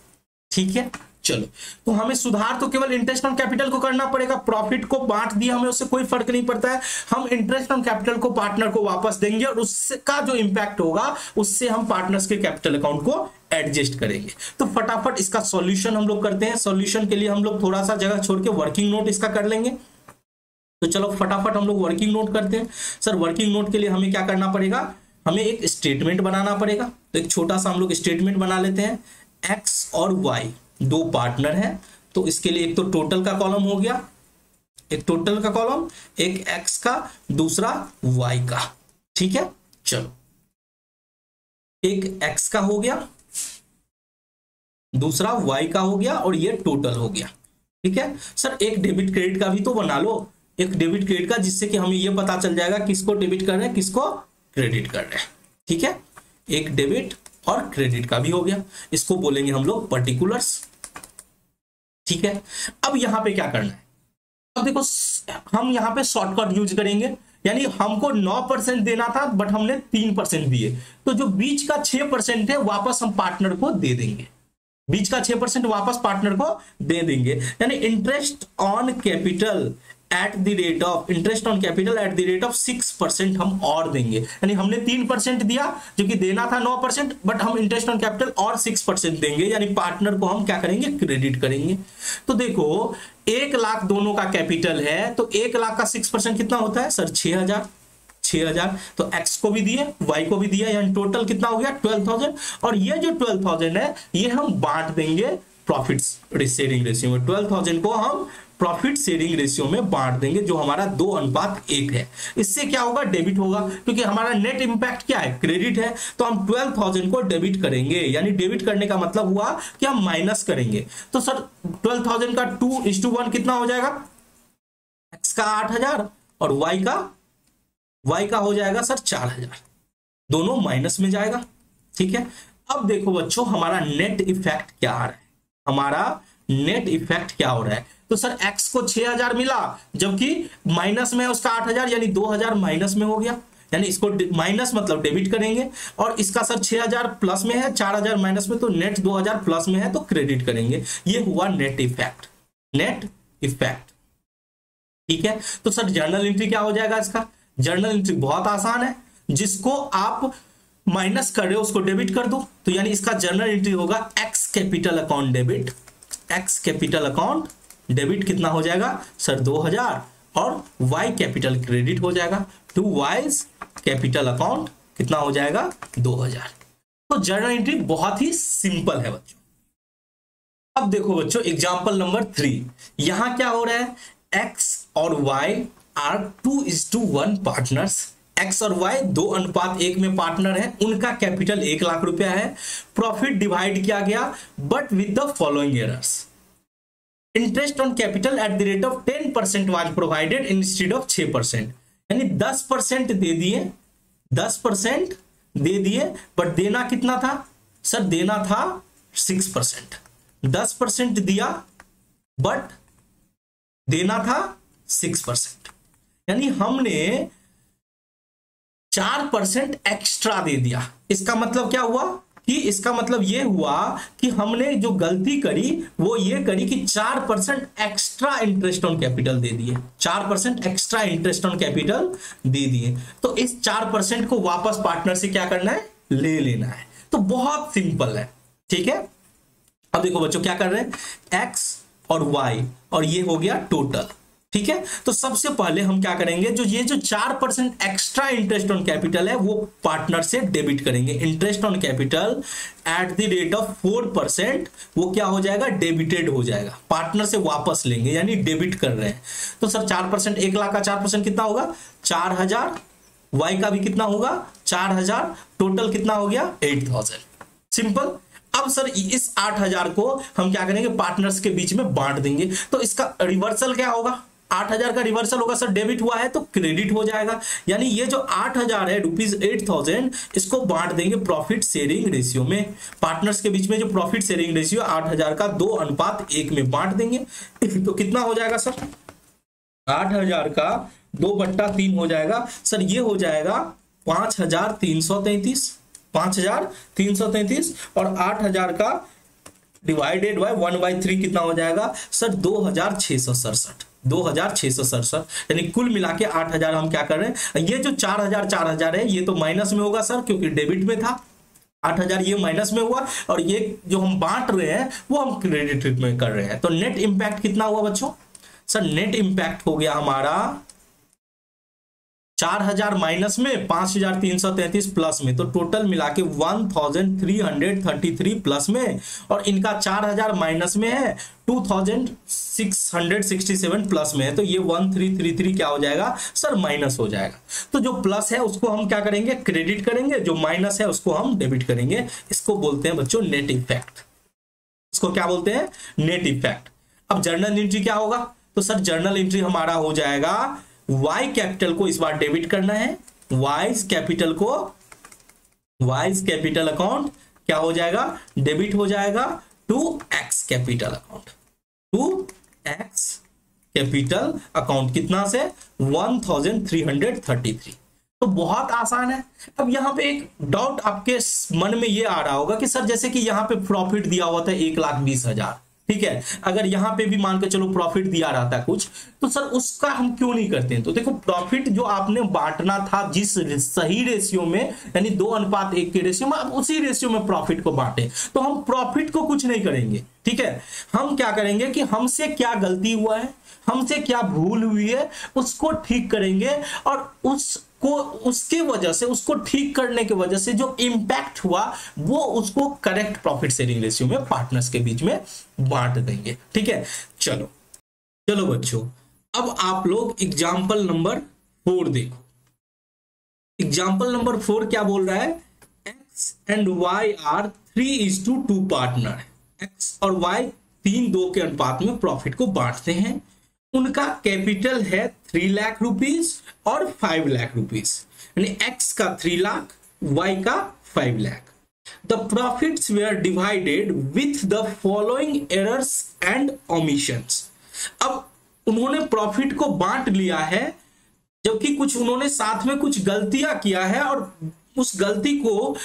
ठीक है, चलो तो हमें सुधार तो केवल इंटरेस्ट ऑन कैपिटल को करना पड़ेगा। प्रॉफिट को बांट दिया हमें, उससे कोई फर्क नहीं पड़ता है। हम इंटरेस्ट ऑन कैपिटल को पार्टनर को वापस देंगे और उसका जो इंपैक्ट होगा उससे हम पार्टनर्स के कैपिटल अकाउंट को एडजस्ट करेंगे। तो फटाफट इसका सॉल्यूशन हम लोग करते हैं। सॉल्यूशन के लिए हम लोग थोड़ा सा जगह छोड़ के वर्किंग नोट इसका कर लेंगे। तो चलो फटाफट हम लोग वर्किंग नोट करते हैं। सर वर्किंग नोट के लिए हमें क्या करना पड़ेगा, हमें एक स्टेटमेंट बनाना पड़ेगा। तो एक छोटा सा हम लोग स्टेटमेंट बना लेते हैं। एक्स और वाई 2 पार्टनर हैं, तो इसके लिए एक तो टोटल का कॉलम हो गया, एक टोटल का कॉलम, एक एक्स का, दूसरा वाई का। ठीक है, चलो एक एक्स का हो गया, दूसरा वाई का हो गया और ये टोटल हो गया। ठीक है सर, एक डेबिट क्रेडिट का भी तो बना लो, एक डेबिट क्रेडिट का, जिससे कि हमें ये पता चल जाएगा किसको डेबिट कर रहे हैं किसको क्रेडिट कर रहे हैं। ठीक है, एक डेबिट और क्रेडिट का भी हो गया, इसको बोलेंगे हम लोग पर्टिकुलर्स। ठीक है, अब यहां पे क्या करना है, अब देखो हम यहां पे शॉर्टकट यूज करेंगे, यानी हमको 9% देना था बट हमने 3% दिए, तो जो बीच का 6% है वापस हम पार्टनर को दे देंगे, बीच का 6% वापस पार्टनर को दे देंगे। यानी interest on capital at the rate of, interest on capital at the rate of 6% हम और देंगे। यानी हमने 3% दिया जो कि देना था 9%, बट हम इंटरेस्ट ऑन कैपिटल और 6% देंगे, यानी पार्टनर को हम क्या करेंगे क्रेडिट करेंगे। तो देखो 1 लाख दोनों का कैपिटल है, तो 1 लाख का 6% कितना होता है सर 6,000। तो एक्स को भी दिए वाई को भी दिया, यानी टोटल कितना हो गया 12,000। और ये जो 12,000 है ये हम बांट देंगे प्रॉफिट शेयरिंग रेशियो में, 12,000 को हम प्रॉफिट शेयरिंग रेशियो में बांट देंगे, जो हमारा 2:1 है। इससे क्या होगा, डेबिट होगा, क्योंकि हमारा नेट इंपैक्ट क्या है क्रेडिट है, तो हम 12,000 को डेबिट करेंगे। यानी डेबिट करने का मतलब हुआ कि हम माइनस करेंगे। तो सर 12,000 का 2:1 कितना हो जाएगा, एक्स का 8,000 और वाई का हो जाएगा सर 4,000, दोनों माइनस में जाएगा। ठीक है, अब देखो बच्चों हमारा नेट इफेक्ट क्या आ रहा है, हमारा नेट इफेक्ट क्या हो रहा है। तो सर एक्स को 6,000 मिला, जबकि माइनस में उसका 8,000, यानी 2,000 माइनस में हो गया, यानी इसको माइनस मतलब डेबिट करेंगे। और इसका सर 6,000 प्लस में है, 4,000 माइनस में, तो नेट 2,000 प्लस में है, तो क्रेडिट करेंगे। ये हुआ नेट इफेक्ट, नेट इफेक्ट। ठीक है, तो सर जर्नल एंट्री क्या हो जाएगा इसका, जर्नल एंट्री बहुत आसान है, जिसको आप माइनस कर रहे हो उसको डेबिट कर दो। तो यानी इसका जर्नल एंट्री होगा x capital account debit, x capital account debit कितना हो जाएगा सर 2,000, और वाई कैपिटल क्रेडिट हो जाएगा, टू वाइज कैपिटल अकाउंट कितना हो जाएगा 2,000। तो जर्नल एंट्री बहुत ही सिंपल है बच्चों। अब देखो बच्चों एग्जांपल नंबर 3, यहां क्या हो रहा है, एक्स और वाई आर 2:1 पार्टनर्स। एक्स और वाई 2:1 में पार्टनर है, उनका कैपिटल 1 लाख रुपया है, प्रॉफिट डिवाइड किया गया but with the following errors. Interest on capital at the rate of 10% was provided instead of 6%। यानी 10% दे दिए, 10% दे दिए, बट देना कितना था सर, देना था 6%। 10% दिया बट देना था 6%, यानी हमने 4% एक्स्ट्रा दे दिया। इसका मतलब क्या हुआ कि इसका मतलब ये हुआ कि हमने जो गलती करी वो ये करी कि 4% एक्स्ट्रा इंटरेस्ट ऑन कैपिटल दे दिए, 4% एक्स्ट्रा इंटरेस्ट ऑन कैपिटल दे दिए। तो इस 4% को वापस पार्टनर से क्या करना है, ले लेना है। तो बहुत सिंपल है, ठीक है। अब देखो बच्चों क्या कर रहे हैं, एक्स और वाई और ये हो गया टोटल, ठीक है। तो सबसे पहले हम क्या करेंगे, जो ये जो 4% एक्स्ट्रा इंटरेस्ट ऑन कैपिटल है वो पार्टनर से डेबिट करेंगे। Interest on capital at the rate of 4% वो क्या हो जाएगा, डेबिटेड हो जाएगा, पार्टनर से वापस लेंगे, यानी डेबिट कर रहे हैं। तो सर 4%, 1 लाख का 4% कितना होगा, 4000, वाई का भी कितना होगा 4000, टोटल कितना हो गया 8000। सिंपल। अब सर इस 8000 को हम क्या करेंगे, पार्टनर्स के बीच में बांट देंगे। तो इसका रिवर्सल क्या होगा, 8000 का रिवर्सल होगा सर, डेबिट हुआ है तो क्रेडिट हो जाएगा। यानी ये जो 8000 है ₹8000, इसको बांट देंगे प्रॉफिट शेयरिंग रेशियो में। पार्टनर्स के बीच में जो प्रॉफिट शेयरिंग रेशियो 8000 का 2:1 में बांट देंगे। तो कितना हो जाएगा सर, 8000 का 2/3 हो जाएगा सर, ये हो जाएगा 5333, 5333, और 8000 का डिवाइडेड बाय 1/3 कितना हो जाएगा सर, 2667, 2667। यानी कुल मिला के 8000 हम क्या कर रहे हैं, ये जो 4000 है ये तो माइनस में होगा सर, क्योंकि डेबिट में था। 8000 ये माइनस में हुआ, और ये जो हम बांट रहे हैं वो हम क्रेडिट में कर रहे हैं। तो नेट इंपैक्ट कितना हुआ बच्चों, सर नेट इंपैक्ट हो गया हमारा 4000 माइनस में 5333 प्लस में, तो टोटल मिला के 1333 प्लस में, और इनका 4000 माइनस में है 2667 प्लस में है, तो ये 1333 क्या हो जाएगा सर, माइनस हो जाएगा। तो जो प्लस है उसको हम क्या करेंगे, क्रेडिट करेंगे, जो माइनस है उसको हम डेबिट करेंगे। इसको बोलते हैं बच्चों नेट इफेक्ट। इसको क्या बोलते हैं, नेट इफेक्ट। अब जर्नल एंट्री क्या होगा, तो सर जर्नल एंट्री हमारा हो जाएगा, वाई कैपिटल को इस बार डेबिट करना है, वाइज कैपिटल अकाउंट क्या हो जाएगा, डेबिट हो जाएगा to X capital account, to X capital account कितना से 1333। तो बहुत आसान है। अब यहां पे एक डाउट आपके मन में ये आ रहा होगा कि सर जैसे कि यहां पे प्रॉफिट दिया हुआ था 1,20,000, ठीक है, अगर यहां पे भी मान के चलो प्रॉफिट दिया रहता है कुछ, तो सर उसका हम क्यों नहीं करते हैं। तो देखो प्रॉफिट जो आपने बांटना था जिस सही रेशियो में, यानी 2:1 के रेशियो में, आप उसी रेशियो में प्रॉफिट को बांटे। तो हम प्रॉफिट को कुछ नहीं करेंगे, ठीक है। हम क्या करेंगे कि हमसे क्या गलती हुआ है, हमसे क्या भूल हुई है, उसको ठीक करेंगे, और उसके वजह से, उसको ठीक करने की वजह से जो इंपैक्ट हुआ वो उसको करेक्ट प्रॉफिट शेयरिंग रेशियो में पार्टनर्स के बीच में बांट देंगे, ठीक है। चलो बच्चों, अब आप लोग एग्जाम्पल नंबर 4 देखो। एग्जाम्पल नंबर 4 क्या बोल रहा है, X and Y are 3:2 partner. X और वाई 3:2 के अनुपात में प्रॉफिट को बांटते हैं। उनका कैपिटल है 3 लाख रुपीज और 5 लाख रुपीज, यानी एक्स का 3 लाख, वाई का 5 lakh. The profits were divided with the following errors and omissions. अब उन्होंने प्रॉफिट को बांट लिया है, जबकि कुछ उन्होंने साथ में कुछ गलतियां किया है, और उस गलती को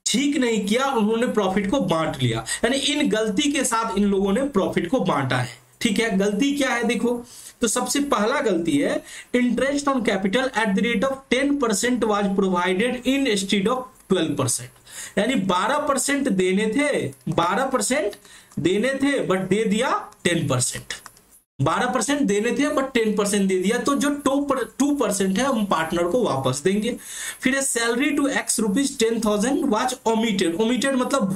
ठीक नहीं किया, उन्होंने प्रॉफिट को बांट लिया। यानी इन गलती के साथ इन लोगों ने प्रॉफिट को बांटा है, ठीक है। गलती क्या है देखो, तो सबसे पहला गलती है interest on capital at the rate of 10% was provided in instead of 12%। यानी 12% देने थे, 12% देने थे बट दे दिया 10%। 12% देने थे बट 10% दे दिया, तो जो 2% है हम पार्टनर को वापस देंगे। फिर salary to X ₹10,000 was omitted. Omitted मतलब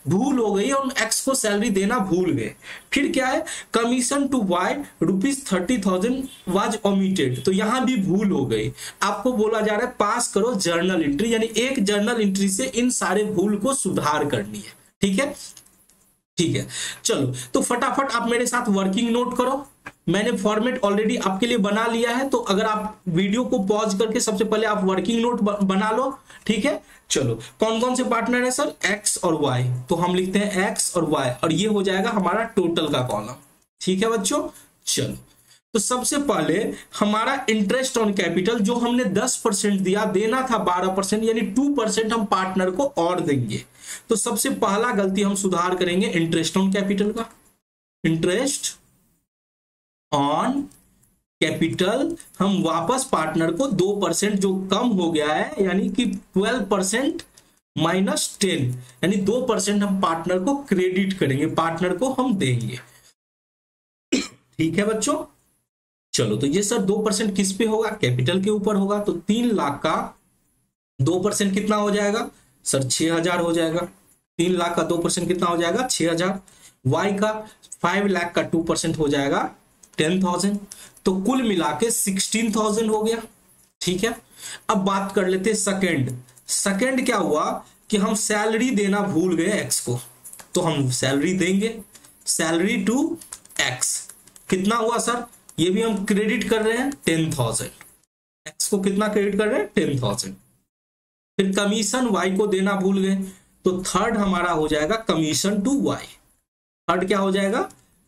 भूल हो गई और एक्स को सैलरी देना भूल गए। फिर क्या है, commission to Y ₹30,000 was omitted, तो यहां भी भूल हो गई। आपको बोला जा रहा है पास करो जर्नल एंट्री, यानी एक जर्नल एंट्री से इन सारे भूल को सुधार करनी है, ठीक है। चलो तो फटाफट आप मेरे साथ वर्किंग नोट करो। मैंने फॉर्मेट ऑलरेडी आपके लिए बना लिया है, तो अगर आप वीडियो को पॉज करके सबसे पहले आप वर्किंग नोट बना लो, ठीक है। चलो कौन कौन से पार्टनर है सर, एक्स और वाई, तो हम लिखते हैं एक्स और वाई, और ये हो जाएगा हमारा टोटल का कॉलम, ठीक है बच्चों। चलो तो सबसे पहले हमारा इंटरेस्ट ऑन कैपिटल जो हमने 10% दिया, देना था 12%, यानी 2% हम पार्टनर को और देंगे। तो सबसे पहला गलती हम सुधार करेंगे इंटरेस्ट ऑन कैपिटल का। इंटरेस्ट ऑन कैपिटल हम वापस पार्टनर को 2% जो कम हो गया है, यानी कि 12% माइनस 10, यानी 2% हम पार्टनर को क्रेडिट करेंगे, पार्टनर को हम देंगे। ठीक है बच्चों, चलो तो ये सर 2% किस पे होगा? कैपिटल के ऊपर होगा। तो 3 लाख का 2% कितना हो जाएगा सर? 6000 हो जाएगा। 3 लाख का 2% कितना हो जाएगा? 6000। वाई का 5 लाख का 2% हो जाएगा 10,000। तो कुल मिला के 16,000 हो गया। ठीक है, अब बात कर लेते सेकंड। सेकंड क्या हुआ कि हम सैलरी देना भूल गए एक्स को, तो हम सैलरी देंगे। सैलरी टू एक्स कितना हुआ सर? ये भी हम क्रेडिट कर रहे हैं 10,000। एक्स को कितना क्रेडिट कर रहे हैं? 10,000। फिर कमीशन वाई को देना भूल गए, तो थर्ड हमारा हो जाएगा कमीशन टू वाई। थर्ड क्या हो जाएगा?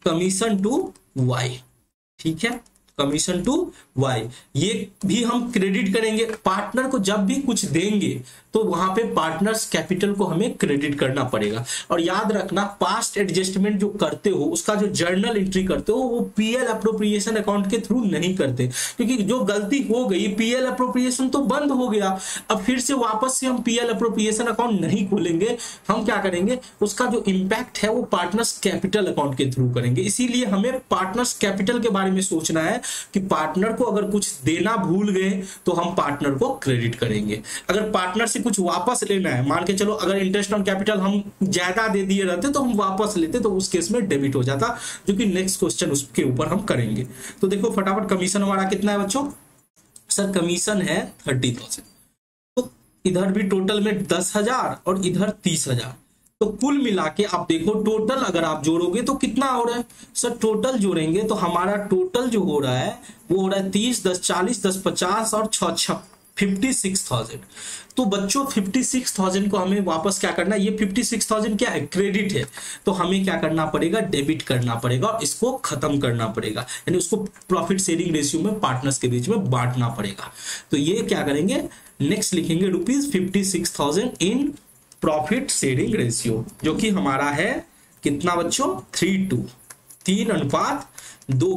Commission to Y. ठीक है, कमीशन टू वाई, ये भी हम क्रेडिट करेंगे। पार्टनर को जब भी कुछ देंगे तो वहां पे पार्टनर्स कैपिटल को हमें क्रेडिट करना पड़ेगा। और याद रखना, पास्ट एडजस्टमेंट जो करते हो उसका जो जर्नल एंट्री करते हो वो पीएल अप्रोप्रिएशन अकाउंट के थ्रू नहीं करते, क्योंकि जो गलती हो गई, पीएल अप्रोप्रिएशन तो बंद हो गया, अब फिर से वापस से हम पीएल अप्रोप्रिएशन अकाउंट नहीं खोलेंगे। हम क्या करेंगे, उसका जो इंपैक्ट है वो पार्टनर्स कैपिटल अकाउंट के थ्रू करेंगे। इसीलिए हमें पार्टनर्स कैपिटल के बारे में सोचना है कि पार्टनर को अगर कुछ देना भूल गए तो हम पार्टनर को क्रेडिट करेंगे। अगर पार्टनर से कुछ वापस लेना है, मान के चलो अगर इंटरेस्ट ऑन कैपिटल हम ज्यादा दे दिए रहते तो हम वापस लेते, तो उस केस में डेबिट हो जाता, जो कि नेक्स्ट क्वेश्चन उसके ऊपर हम करेंगे। तो देखो फटाफट, कमीशन हमारा कितना है बच्चों? सर कमीशन है 30,000। तो इधर भी टोटल में 10,000 और इधर 30,000, तो कुल मिला के आप देखो टोटल अगर आप जोड़ोगे तो कितना हो रहा है सर? टोटल जोड़ेंगे तो हमारा टोटल जो हो रहा है वो हो रहा है 30, 10, 40, 10, 50 और 6, 56,000। तो बच्चों 56,000 को हमें वापस क्या करना है? ये 56,000 क्या है? क्रेडिट है। तो हमें क्या करना पड़ेगा? डेबिट करना पड़ेगा और इसको खत्म करना पड़ेगा, यानी उसको प्रॉफिट शेयरिंग रेशियो में पार्टनर्स के बीच में बांटना पड़ेगा। तो ये क्या करेंगे, नेक्स्ट लिखेंगे ₹56,000 इन प्रॉफिट शेयरिंग रेशियो, जो कि हमारा है कितना बच्चों? 3:2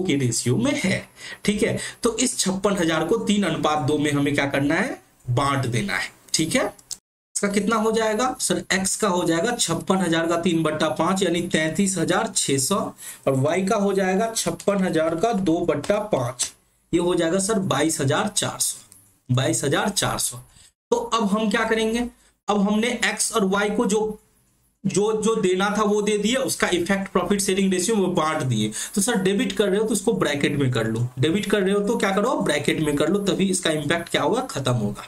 के रेशियो में है। ठीक है, तो इस 56,000 को 3:2 में हमें क्या करना है? बांट देना है। ठीक है, इसका कितना हो जाएगा सर? एक्स का हो जाएगा 56,000 का 3/5 यानी 33,600, और वाई का हो जाएगा 56,000 का 2/5, ये हो जाएगा सर 22,400। 22,400। तो अब हम क्या करेंगे? अब हमने एक्स और वाई को जो देना था वो दे दिया, उसका इफेक्ट प्रॉफिट शेयरिंग रेशियो में बांट दिए। तो सर डेबिट कर रहे हो तो इसको ब्रैकेट में कर लो, डेबिट कर रहे हो तो क्या करो? ब्रैकेट में कर लो, तभी इसका इंपैक्ट क्या होगा? खत्म होगा।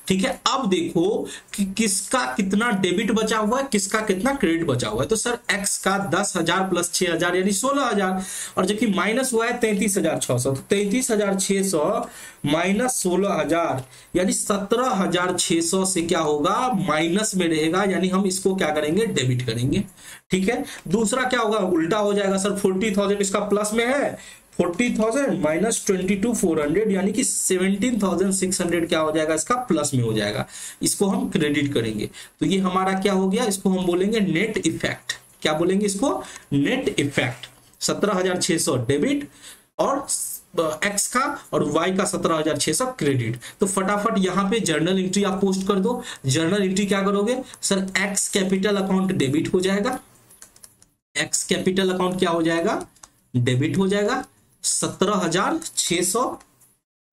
ठीक है, अब देखो कि किसका कितना डेबिट बचा हुआ है, किसका कितना क्रेडिट बचा हुआ है। तो सर एक्स का 10,000 प्लस 6,000 यानी 16,000, और जबकि माइनस हुआ है 33,600, तो 33,600 माइनस 16,000 यानी 17,600 से क्या होगा? माइनस में रहेगा, यानी हम इसको क्या करेंगे? डेबिट करेंगे। ठीक है, दूसरा क्या होगा? उल्टा हो जाएगा सर। 40,000 इसका प्लस में है, 40,000 माइनस 22,400 यानी कि 17,600 क्या हो जाएगा? इसका प्लस में हो जाएगा, इसको हम क्रेडिट करेंगे। तो ये हमारा क्या हो गया? इसको हम बोलेंगे नेट इफेक्ट। क्या बोलेंगे इसको? Net effect. 17,600 डेबिट और एक्स का और वाई का 17,600 क्रेडिट। तो फटाफट यहां पे जर्नल एंट्री आप पोस्ट कर दो। जर्नल एंट्री क्या करोगे sir? X capital account debit हो जाएगा, एक्स कैपिटल अकाउंट क्या हो जाएगा? डेबिट हो जाएगा 17,600,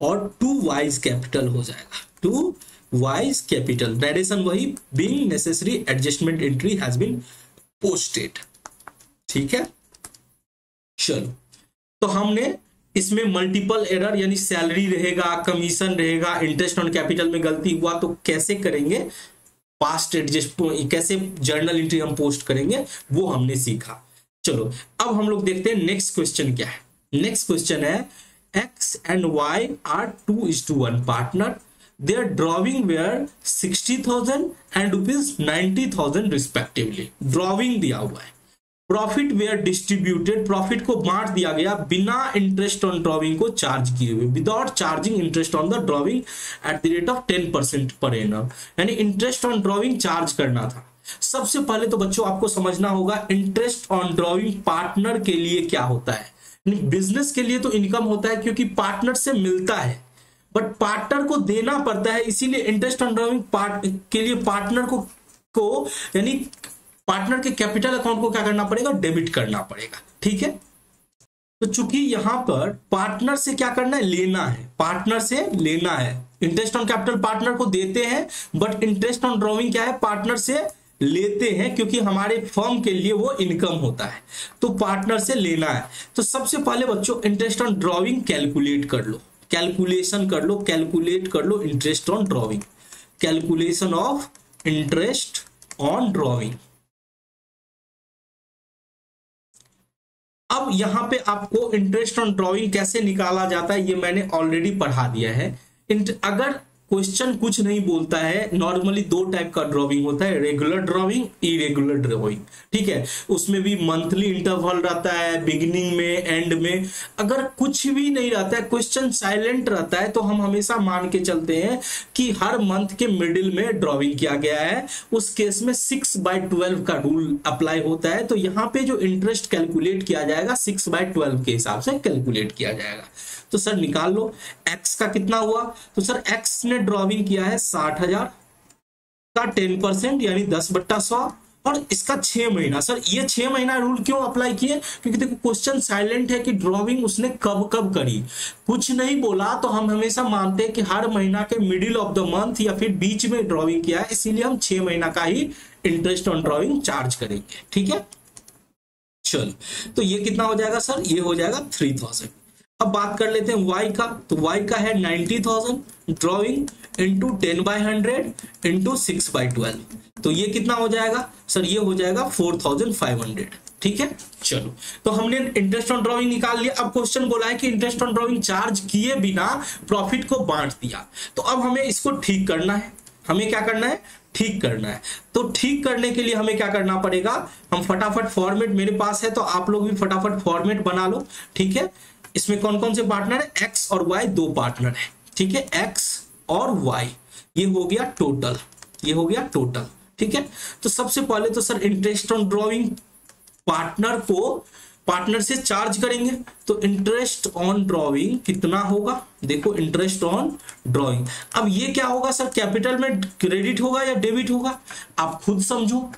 और टू वाइज कैपिटल हो जाएगा, टू वाइज कैपिटल। डायरेक्शन वही, being necessary adjustment entry has been posted. ठीक है, चलो तो हमने इसमें मल्टीपल एरर यानी सैलरी रहेगा, कमीशन रहेगा, इंटरेस्ट ऑन कैपिटल में गलती हुआ तो कैसे करेंगे, पास्ट एडजस्ट कैसे जर्नल एंट्री हम पोस्ट करेंगे, वो हमने सीखा। चलो अब हम लोग देखते हैं नेक्स्ट क्वेश्चन क्या है। नेक्स्ट क्वेश्चन है X and Y are 2:1 partner, their drawing were 60,000 and ₹90,000 respectively। Drawing दिया हुआ है, प्रॉफिट वेयर डिस्ट्रीब्यूटेड, प्रॉफिट को बांट दिया गया बिना इंटरेस्ट ऑन ड्रॉविंग को चार्ज किए हुए, without charging interest on the drawing eight the rate of 10% per annum, यानी इंटरेस्ट ऑन ड्रॉविंग चार्ज करना था। सबसे पहले तो बच्चों आपको समझना होगा इंटरेस्ट ऑन ड्रॉविंग पार्टनर के लिए क्या होता है। बिजनेस के लिए तो इनकम होता है क्योंकि पार्टनर से मिलता है, बट पार्टनर को देना पड़ता है, इसीलिए इंटरेस्ट ऑन ड्रॉविंग के लिए पार्टनर को यानी पार्टनर के कैपिटल अकाउंट को क्या करना पड़ेगा, डेबिट करना पड़ेगा। ठीक है, तो चूंकि यहां पर पार्टनर से क्या करना है, लेना है, पार्टनर से लेना है। इंटरेस्ट ऑन कैपिटल पार्टनर को देते हैं, बट इंटरेस्ट ऑन ड्रॉविंग क्या है, पार्टनर से लेते हैं, क्योंकि हमारे फर्म के लिए वो इनकम होता है, तो पार्टनर से लेना है। तो सबसे पहले बच्चों इंटरेस्ट ऑन ड्रॉविंग कैलकुलेट कर लो, कैलकुलेशन कर लो, कैलकुलेट कर लो interest on drawing, calculation of interest on drawing. अब यहां पे आपको इंटरेस्ट ऑन ड्रॉविंग कैसे निकाला जाता है ये मैंने ऑलरेडी पढ़ा दिया है। अगर क्वेश्चन कुछ नहीं बोलता है, नॉर्मली दो टाइप का ड्रॉविंग होता है, रेगुलर ड्रॉविंग, इरेगुलर ड्रॉविंग। ठीक है, उसमें भी मंथली इंटरवल रहता है, बिगिनिंग में, एंड में। अगर कुछ भी नहीं रहता है, क्वेश्चन साइलेंट रहता है, तो हम हमेशा मान के चलते हैं कि हर मंथ के मिडिल में ड्रॉविंग किया गया है। उस केस में 6/12 का रूल अप्लाई होता है। तो यहाँ पे जो इंटरेस्ट कैलकुलेट किया जाएगा 6/12 के हिसाब से कैलकुलेट किया जाएगा। तो सर निकाल लो x का कितना हुआ, तो सर x ने ड्रॉविंग किया है 60,000 का 10% यानी 10/100, और इसका 6 महीना। सर ये 6 महीना रूल क्यों अप्लाई किए, क्योंकि देखो क्वेश्चन साइलेंट है कि ड्रॉविंग उसने कब कब करी, कुछ नहीं बोला, तो हम हमेशा मानते हैं कि हर महीना के मिडिल ऑफ द मंथ या फिर बीच में ड्रॉविंग किया है, इसीलिए हम 6 महीना का ही इंटरेस्ट ऑन ड्रॉविंग चार्ज करेंगे। ठीक है, चलो तो ये कितना हो जाएगा सर, ये हो जाएगा 3000। अब बात कर लेते हैं y का, तो y का है 90,000 ड्रॉविंग इंटू 10/100 इंटू 6/12, तो ये कितना हो जाएगा सर, ये हो जाएगा 4,500। ठीक है, चलो तो हमने इंटरेस्ट ऑन ड्रॉविंग निकाल लिया। अब क्वेश्चन बोला है कि इंटरेस्ट ऑन ड्रॉविंग चार्ज किए बिना प्रॉफिट को बांट दिया, तो अब हमें इसको ठीक करना है। हमें क्या करना है, ठीक करना है। तो ठीक करने के लिए हमें क्या करना पड़ेगा, हम फटाफट फॉर्मेट मेरे पास है, तो आप लोग भी फटाफट फॉर्मेट बना लो। ठीक है, इसमें कौन कौन से पार्टनर है, x और y दो पार्टनर है। ठीक है, x और y, ये हो गया टोटल, ये हो गया टोटल। ठीक है, तो सबसे पहले तो sir interest on drawing partner को पार्टनर से चार्ज करेंगे, तो इंटरेस्ट ऑन ड्रॉविंग कितना होगा, देखो इंटरेस्ट ऑन ड्रॉविंग। अब ये क्या होगा सर, कैपिटल में क्रेडिट होगा या डेबिट होगा, आप खुद समझो।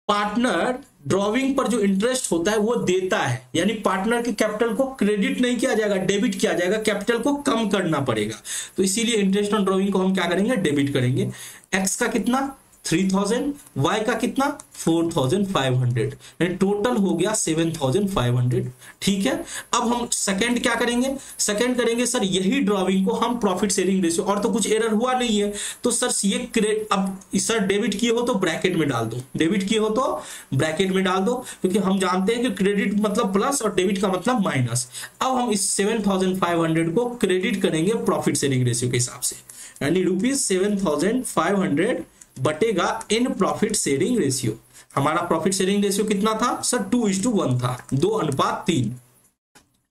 पार्टनर ड्रॉविंग पर जो इंटरेस्ट होता है वो देता है, यानी पार्टनर के कैपिटल को क्रेडिट नहीं किया जाएगा, डेबिट किया जाएगा, कैपिटल को कम करना पड़ेगा। तो इसीलिए इंटरेस्ट ऑन ड्रॉविंग को हम क्या करेंगे, डेबिट करेंगे। एक्स का कितना 3000, y का कितना 4500, टोटल हो गया 7500। ठीक है, अब हम सेकंड क्या करेंगे, सेकंड करेंगे सर यही ड्रॉविंग को हम प्रॉफिट शेयरिंग रेशियो, और तो कुछ एरर हुआ नहीं है, तो सर ये अब सर डेबिट किए हो तो ब्रैकेट में डाल दो, डेबिट किए हो तो ब्रैकेट में डाल दो, क्योंकि हम जानते हैं कि क्रेडिट मतलब प्लस और डेबिट का मतलब माइनस। अब हम इस 7500 को क्रेडिट करेंगे प्रॉफिट शेयरिंग रेशियो के हिसाब से, यानी ₹7500 बटेगा इन प्रॉफिट शेयरिंग रेशियो। हमारा प्रॉफिट शेयरिंग रेशियो कितना था सर, 2:1 था, 2:3।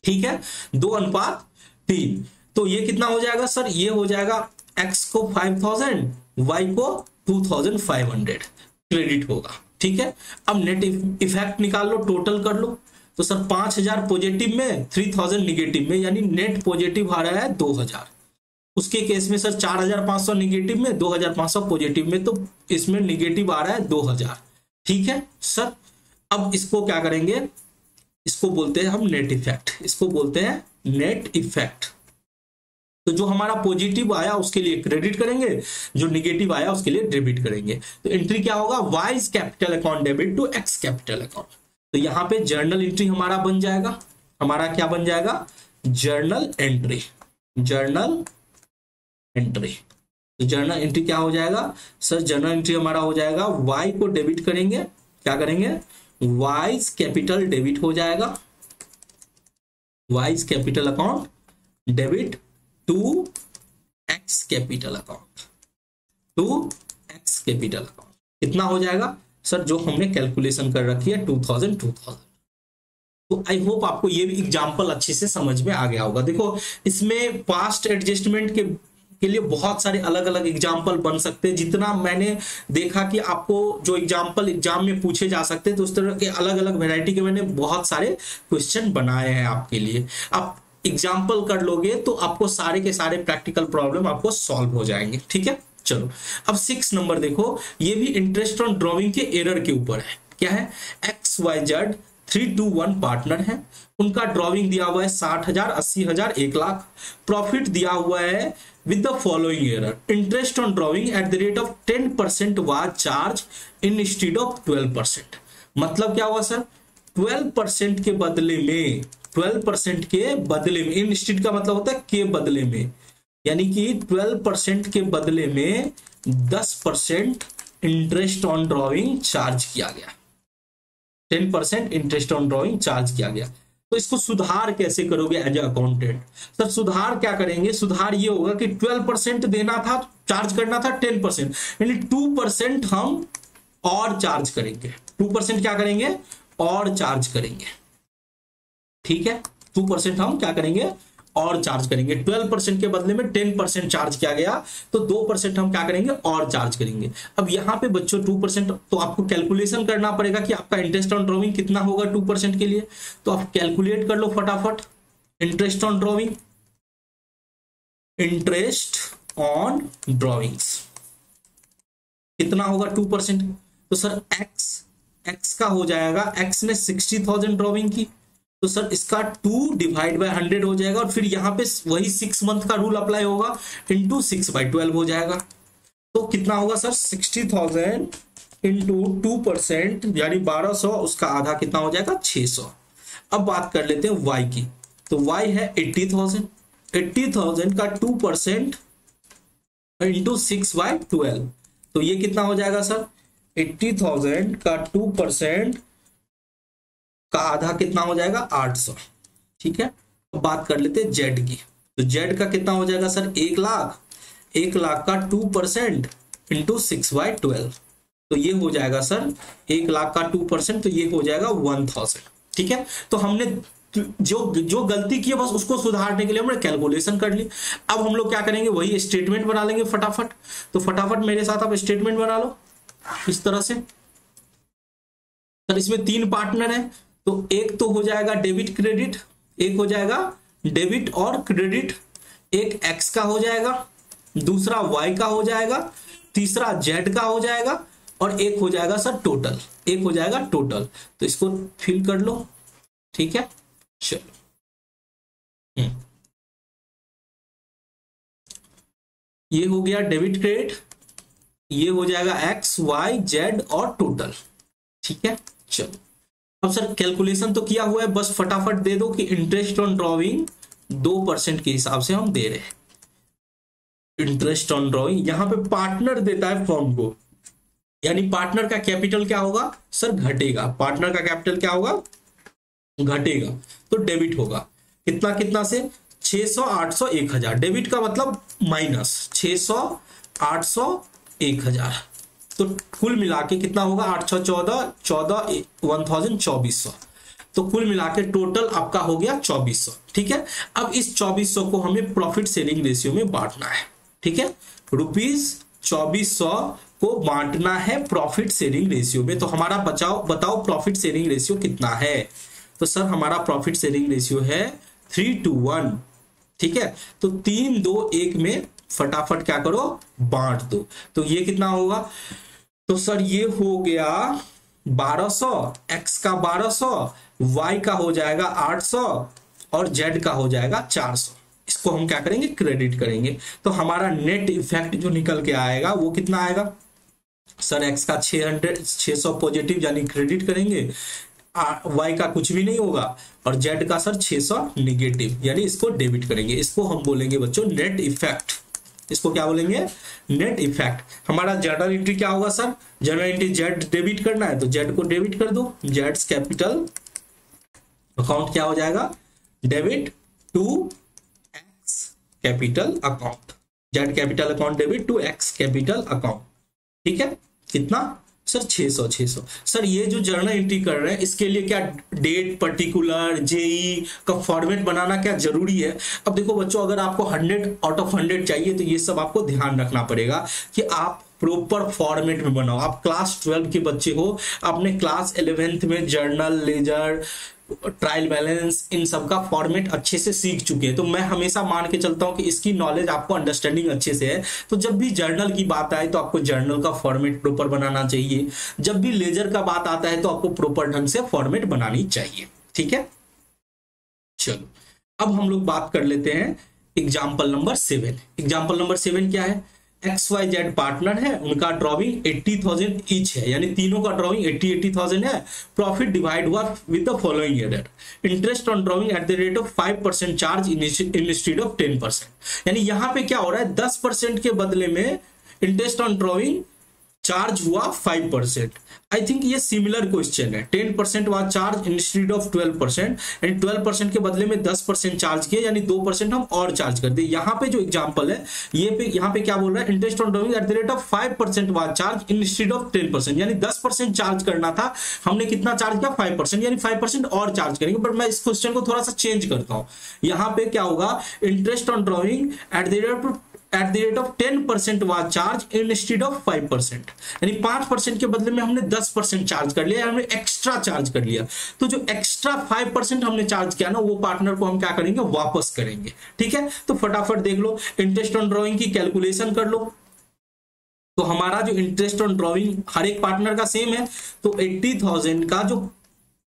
ठीक है, 2:3। तो ये कितना हो जाएगा सर, ये हो जाएगा x को 5000, y को 2500 क्रेडिट होगा। ठीक है, अब नेट इफेक्ट निकाल लो, टोटल कर लो, तो सर 5000 पॉजिटिव में 3000 निगेटिव में, यानी नेट पॉजिटिव आ रहा है 2000। उसके केस में सर 4500 निगेटिव में, 2500 पॉजिटिव में, तो इसमें निगेटिव आ रहा है 2000। ठीक है सर, अब इसको क्या करेंगे, इसको बोलते हैं हम नेट इफेक्ट, इसको बोलते हैं नेट इफेक्ट। तो जो हमारा पॉजिटिव आया उसके लिए क्रेडिट करेंगे, जो निगेटिव आया उसके लिए डेबिट करेंगे। तो एंट्री क्या होगा, Y's capital account debit to X capital account. तो यहाँ पे जर्नल एंट्री हमारा बन जाएगा, हमारा क्या बन जाएगा, जर्नल एंट्री, जर्नल एंट्री। तो जर्नल एंट्री क्या हो जाएगा सर, जर्नल एंट्री हमारा हो जाएगा y को डेबिट करेंगे, क्या करेंगे, वाइज कैपिटल डेबिट हो जाएगा, Y's capital account debit to X capital account, to X capital account. कितना हो जाएगा सर जो हमने कैलकुलेशन कर रखी है 2000 2000। तो आई होप आपको ये भी एग्जाम्पल अच्छे से समझ में आ गया होगा। देखो इसमें पास्ट एडजस्टमेंट के लिए बहुत सारे अलग अलग एग्जाम्पल बन सकते हैं। जितना मैंने देखा कि आपको जो एग्जाम्पल एग्जाम में पूछे जा सकते हैं, तो उस तरह के अलग अलग वैरायटी के मैंने बहुत सारे क्वेश्चन बनाए हैं आपके लिए। आप एग्जाम्पल कर लोगे तो आपको सारे के सारे प्रैक्टिकल प्रॉब्लम आपको सॉल्व हो जाएंगे। ठीक है, चलो अब 6 नंबर देखो, ये भी इंटरेस्ट ऑन ड्रॉइंग के एरर के ऊपर है। क्या है? XYZ 3 to 1 पार्टनर है, उनका ड्रॉइंग दिया हुआ है 60,000, 80,000, 1,00,000। प्रॉफिट दिया हुआ है with the following error, interest on drawing at the rate of 10% was charged instead of 12%। मतलब क्या हुआ सर? 12% के बदले में, 12% के बदले में, इंस्टीड का मतलब होता है के बदले में, यानी कि 12% के बदले में 10% इंटरेस्ट ऑन ड्रॉइंग चार्ज किया गया। 10% इंटरेस्ट ऑन ड्रॉइंग चार्ज किया गया। तो इसको सुधार कैसे करोगे एज अकाउंटेंट? सर सुधार क्या करेंगे? सुधार ये होगा कि 12% देना था, चार्ज करना था 10%, यानी 2% हम और चार्ज करेंगे। 2% क्या करेंगे? और चार्ज करेंगे। ठीक है, 2% हम क्या करेंगे? और चार्ज करेंगे। 12% के बदले में 10% चार्ज किया गया, तो 2% हम क्या करेंगे? और चार्ज करेंगे। अब यहां पे बच्चों 2%, तो आपको कैलकुलेशन करना पड़ेगा कि आपका इंटरेस्ट ऑन ड्रॉइंग कितना होगा 2% के लिए। तो आप कैलकुलेट कर लो फटाफट। Interest on drawing, interest on drawings कितना होगा 2%? तो सर एक्स का हो जाएगा, एक्स ने 60,000 ड्रॉइंग की, तो सर इसका 2 डिवाइड बाय 100 हो जाएगा, और फिर यहां पे वही 6 मंथ का रूल अप्लाई होगा, इंटू 6/12 हो जाएगा। तो कितना होगा सर? 60,000 इंटू 2%, यानी 1200, उसका आधा कितना हो जाएगा? 600। अब बात कर लेते हैं वाई की। तो वाई है 80,000, 80,000 का 2% इंटू 6/12, तो ये कितना हो जाएगा सर? 80,000 का 2% का आधा कितना हो जाएगा? 800। ठीक है, अब बात कर लेते हैं जेड की। तो जेड का कितना हो जाएगा सर? 1,00,000, 1,00,000 का 2% इंटू 6/12, तो ये हो जाएगा सर 1,00,000 का 2%, तो ये हो जाएगा 1,000। ठीक है, तो हमने जो गलती की है बस उसको सुधारने के लिए हमने कैलकुलेशन कर ली। अब हम लोग क्या करेंगे? वही स्टेटमेंट बना लेंगे फटाफट। तो फटाफट मेरे साथ आप स्टेटमेंट बना लो इस तरह से। सर इसमें 3 पार्टनर है, तो एक तो हो जाएगा डेबिट क्रेडिट, एक हो जाएगा डेबिट और क्रेडिट, एक एक्स का हो जाएगा, दूसरा वाई का हो जाएगा, तीसरा जेड का हो जाएगा, और एक हो जाएगा सर टोटल, एक हो जाएगा टोटल। तो इसको फिल कर लो। ठीक है, चलो ये हो गया डेबिट क्रेडिट, ये हो जाएगा एक्स वाई जेड और टोटल। ठीक है, चलो अब सर कैलकुलेशन तो किया हुआ है, बस फटाफट दे दो कि इंटरेस्ट ऑन ड्रॉइंग 2% के हिसाब से हम दे रहे हैं। इंटरेस्ट ऑन ड्रॉइंग यहां पे पार्टनर देता है फर्म को, यानी पार्टनर का कैपिटल क्या होगा सर? घटेगा। पार्टनर का कैपिटल क्या होगा? घटेगा, तो डेबिट होगा। कितना कितना से? 600, 800, 1,000। डेबिट का मतलब माइनस 600, 800, 1,000, तो कुल मिला के कितना होगा? 814, 14, 1,2400। तो कुल मिला के टोटल आपका हो गया 2400। ठीक है, अब इस 2400 को हमें प्रॉफिट शेयरिंग रेशियो में बांटना है। ठीक है, ₹2400 को बांटना है प्रॉफिट शेयरिंग रेशियो में। तो हमारा बताओ प्रॉफिट शेयरिंग रेशियो कितना है? तो सर हमारा प्रॉफिट शेयरिंग रेशियो है 3 to 1। ठीक है, तो 3, 2, 1 में फटाफट क्या करो? बांट दो। तो ये कितना होगा? तो सर ये हो गया 1200, एक्स का 1200, वाई का हो जाएगा 800, और जेड का हो जाएगा 400। इसको हम क्या करेंगे? क्रेडिट करेंगे। तो हमारा नेट इफेक्ट जो निकल के आएगा वो कितना आएगा सर? एक्स का 600 पॉजिटिव यानी क्रेडिट करेंगे, वाई का कुछ भी नहीं होगा, और जेड का सर 600 निगेटिव यानी इसको डेबिट करेंगे। इसको हम बोलेंगे बच्चों नेट इफेक्ट। इसको क्या बोलेंगे? Net effect. हमारा जर्नल एंट्री क्या होगा sir? Journal entry Z debit करना है, तो जेड को डेबिट कर दो। जेड्स कैपिटल अकाउंट क्या हो जाएगा? Debit to X capital account. Z capital account debit to X capital account. ठीक है, कितना? सर 600 सर ये जो जर्नल एंट्री कर रहे हैं इसके लिए क्या डेट पर्टिकुलर जेई का फॉर्मेट बनाना क्या जरूरी है? अब देखो बच्चों, अगर आपको 100 आउट ऑफ 100 चाहिए तो ये सब आपको ध्यान रखना पड़ेगा कि आप प्रॉपर फॉर्मेट में बनाओ। आप क्लास 12 के बच्चे हो, आपने क्लास 11th में जर्नल, लेजर, ट्रायल बैलेंस, इन सब का फॉर्मेट अच्छे से सीख चुके हैं। तो मैं हमेशा मान के चलता हूं कि इसकी नॉलेज आपको, अंडरस्टैंडिंग अच्छे से है। तो जब भी जर्नल की बात आए तो आपको जर्नल का फॉर्मेट प्रॉपर बनाना चाहिए, जब भी लेजर का बात आता है तो आपको प्रॉपर ढंग से फॉर्मेट बनानी चाहिए। ठीक है, चलो अब हम लोग बात कर लेते हैं एग्जाम्पल नंबर 7। एग्जाम्पल नंबर 7 क्या है? XYZ पार्टनर है, उनका ड्रॉइंग 80,000 ईच है, यानी तीनों का ड्रॉइंग 80,000 है। प्रॉफिट डिवाइड हुआ with the following error, interest on drawing eight the rate of 5% charge instead of 10%। यानी यहां पे क्या हो रहा है, 10% के बदले में इंटरेस्ट ऑन ड्रॉइंग चार्ज हुआ 5%। आई थिंक ये सिमिलर क्वेश्चन है। 10% वाज चार्ज इंस्टेड ऑफ 12%, यानी 12% के बदले में 10% चार्ज किए, यानी 2% हम और चार्ज कर दे। यहाँ पे जो एग्जांपल है यहाँ पे क्या बोल रहा है, interest on drawing eight the rate of 5% was charge instead of 10%, यानी 10% चार्ज करना था, हमने कितना चार्ज किया 5%, यानी 5% और चार्ज करेंगे। बट मैं इस क्वेश्चन को थोड़ा सा चेंज करता हूं। यहाँ पे क्या होगा, interest on drawing eight the rate of 10% was charge instead of 5%, यानी 5% के बदले में हमने 10% चार्ज कर लिया, हमने एक्स्ट्रा चार्ज कर लिया। तो जो एक्स्ट्रा 5% हमने चार्ज किया ना, वो पार्टनर को हम क्या करेंगे, वापस करेंगे। ठीक है, तो फटाफट देख लो, इंटरेस्ट ऑन ड्रॉइंग की कैलकुलेशन कर लो। तो हमारा जो इंटरेस्ट ऑन ड्रॉइंग हर एक पार्टनर का सेम है, तो 80,000 का जो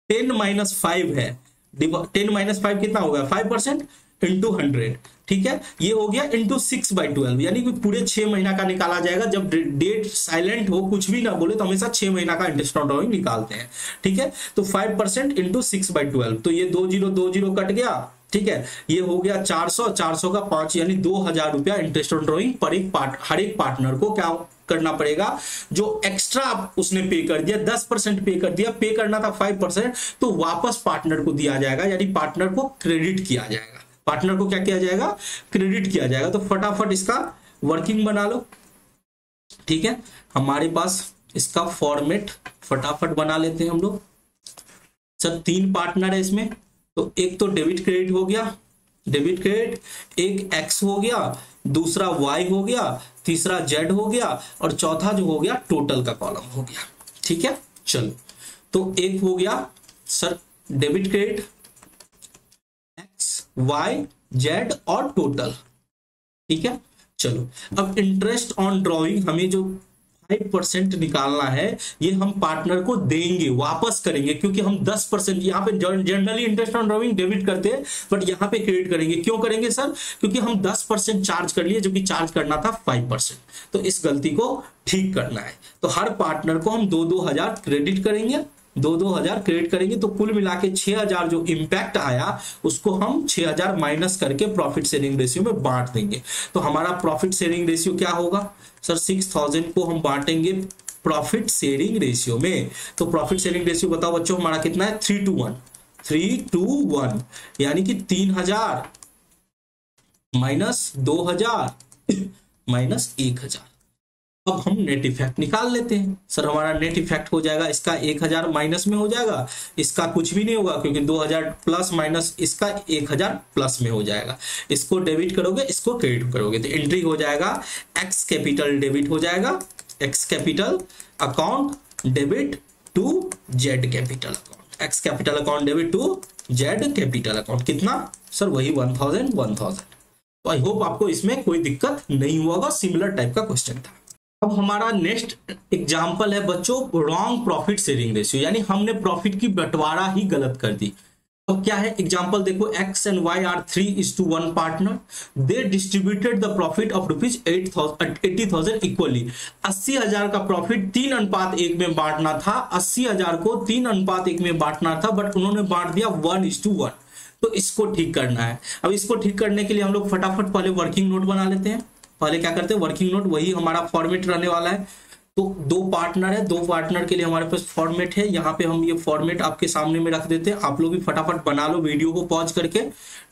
10-5 है, 10-5 कितना होगा, 5% इंटू 100। ठीक है, ये हो गया इंटू 6/12, यानी कि पूरे 6 महीना का निकाला जाएगा। जब डेट साइलेंट हो, कुछ भी ना बोले, तो हमेशा 6 महीना का इंटरेस्ट ऑन ड्रॉइंग निकालते हैं। ठीक है, तो 5% इंटू 6/12, तो ये 2 0 कट गया। ठीक है, ये हो गया 400 का 5, यानी 2,000 रुपया इंटरेस्ट ऑन ड्रॉइंग पर हर एक पार्टनर को क्या करना पड़ेगा, जो एक्स्ट्रा उसने पे कर दिया, 10% पे कर दिया, पे करना था 5%, तो वापस पार्टनर को दिया जाएगा, यानी पार्टनर को क्रेडिट किया जाएगा। पार्टनर को क्या किया जाएगा, क्रेडिट किया जाएगा। तो फटाफट इसका वर्किंग बना लो। ठीक है, हमारे पास इसका फॉर्मेट फटाफट बना लेते हैं हम लोग। सर 3 पार्टनर है इसमें, तो एक तो डेबिट क्रेडिट हो गया, डेबिट क्रेडिट, एक एक्स हो गया, दूसरा वाई हो गया, तीसरा जेड हो गया, और चौथा जो हो गया टोटल का कॉलम हो गया। ठीक है, चलो तो एक हो गया sir debit credit, Y, Z और टोटल। ठीक है, चलो अब इंटरेस्ट ऑन ड्रॉइंग हमें जो 5% निकालना है, ये हम पार्टनर को देंगे, वापस करेंगे, क्योंकि हम 10% यहाँ पे generally interest on drawing debit करते हैं, बट यहाँ पे क्रेडिट करेंगे। क्यों करेंगे सर, क्योंकि हम 10% चार्ज कर लिए, जो कि चार्ज करना था 5%। तो इस गलती को ठीक करना है, तो हर पार्टनर को हम 2-2 हजार क्रेडिट करेंगे, 2-2 हजार क्रेडिट करेंगे। तो कुल मिला के 6,000 जो इंपैक्ट आया, उसको हम 6,000 माइनस करके प्रॉफिट शेयरिंग रेशियो में बांट देंगे। तो हमारा प्रॉफिट शेयरिंग रेशियो क्या होगा सर, 6,000 को हम बांटेंगे प्रॉफिट शेयरिंग रेशियो में। तो प्रॉफिट शेयरिंग रेशियो बताओ बच्चों हमारा कितना है, 3:1, यानी कि 3,000 माइनस 2,000 माइनस 1,000। अब हम नेट इफेक्ट निकाल लेते हैं। सर हमारा नेट इफेक्ट हो जाएगा, इसका 1,000 माइनस में हो जाएगा, इसका कुछ भी नहीं होगा, क्योंकि 2,000 प्लस माइनस इसका 1,000 प्लस में हो जाएगा। इसको डेबिट करोगे, इसको क्रेडिट करोगे, तो एंट्री हो जाएगा एक्स कैपिटल डेबिट हो जाएगा, X capital account debit to Z capital account, X capital account debit to Z capital account. कितना सर, वही 1,000। तो आई होप आपको इसमें कोई दिक्कत नहीं हुआ होगा, सिमिलर टाइप का क्वेश्चन था। अब हमारा नेक्स्ट एग्जाम्पल है बच्चों रॉन्ग प्रॉफिट शेयरिंग रेशियो, यानी हमने प्रॉफिट की बंटवारा ही गलत कर दी। तो क्या है एग्जाम्पल देखो, X and Y are 3:1 partner, they distributed the profit of ₹80,000 equally. 80,000 का प्रॉफिट 3:1 में बांटना था, 80,000 को 3:1 में बांटना था, बट उन्होंने बांट दिया 1:1। तो इसको ठीक करना है। अब इसको ठीक करने के लिए हम लोग फटाफट पहले वर्किंग नोट बना लेते हैं। पहले क्या करते हैं, वर्किंग नोट, वही हमारा फॉर्मेट रहने वाला है। तो 2 पार्टनर है, 2 पार्टनर के लिए हमारे पास फॉर्मेट है। यहाँ पे हम ये फॉर्मेट आपके सामने में रख देते हैं, आप लोग भी फटाफट बना लो वीडियो को पॉज करके।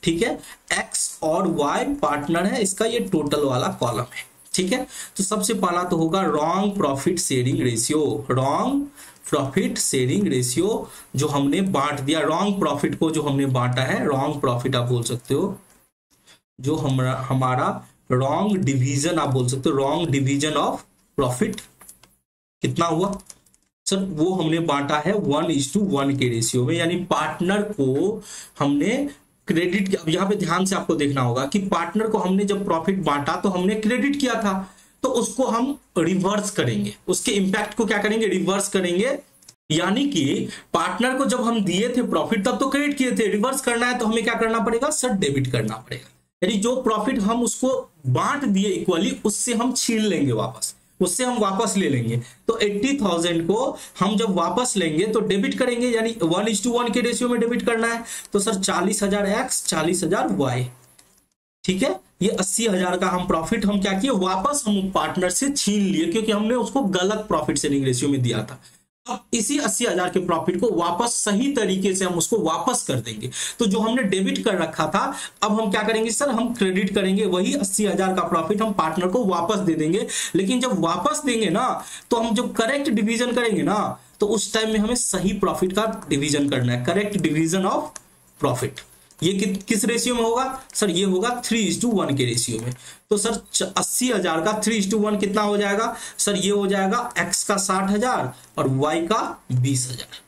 ठीक है, एक्स और वाई पार्टनर है, इसका ये टोटल वाला कॉलम है। ठीक है, तो सबसे पहला तो होगा wrong profit sharing ratio. Wrong profit sharing ratio जो हमने बांट दिया, रॉन्ग प्रॉफिट को जो हमने बांटा है, रॉन्ग प्रॉफिट आप बोल सकते हो, जो हमारा रॉन्ग डिवीजन आप बोल सकते हो, रॉन्ग डिवीजन ऑफ प्रॉफिट कितना हुआ सर, वो हमने बांटा है 1:1 के रेशियो में, यानी पार्टनर को हमने क्रेडिट, अब यहाँ पे ध्यान से आपको देखना होगा कि पार्टनर को हमने जब प्रॉफिट बांटा तो हमने क्रेडिट किया था, तो उसको हम रिवर्स करेंगे, उसके इंपैक्ट को क्या करेंगे, रिवर्स करेंगे। यानी कि पार्टनर को जब हम दिए थे प्रॉफिट तब तो क्रेडिट किए थे, रिवर्स करना है तो हमें क्या करना पड़ेगा सर, डेबिट करना पड़ेगा। यानी जो प्रॉफिट हम उसको बांट दिए इक्वली, उससे हम छीन लेंगे वापस, उससे हम वापस ले लेंगे। तो 80,000 को हम जब वापस लेंगे तो डेबिट करेंगे, यानी 1:1 के रेशियो में डेबिट करना है। तो सर 40,000 एक्स 40,000 वाई, ठीक है, ये 80,000 का हम प्रॉफिट हम क्या किए, वापस हम पार्टनर से छीन लिए, क्योंकि हमने उसको गलत प्रॉफिट शेयरिंग रेशियो में दिया था। अब इसी 80,000 के प्रॉफिट को वापस सही तरीके से हम उसको वापस कर देंगे। तो जो हमने डेबिट कर रखा था, अब हम क्या करेंगे सर, हम क्रेडिट करेंगे, वही 80,000 का प्रॉफिट हम पार्टनर को वापस दे देंगे। लेकिन जब वापस देंगे ना, तो हम जब करेक्ट डिवीजन करेंगे ना, तो उस टाइम में हमें सही प्रॉफिट का डिवीजन करना है, करेक्ट डिवीजन ऑफ प्रॉफिट। ये किस रेशियो में होगा सर, ये होगा 3:1 के रेशियो में। तो सर 80,000 का 3:1 कितना हो जाएगा सर, ये हो जाएगा x का 60,000 और y का 20,000।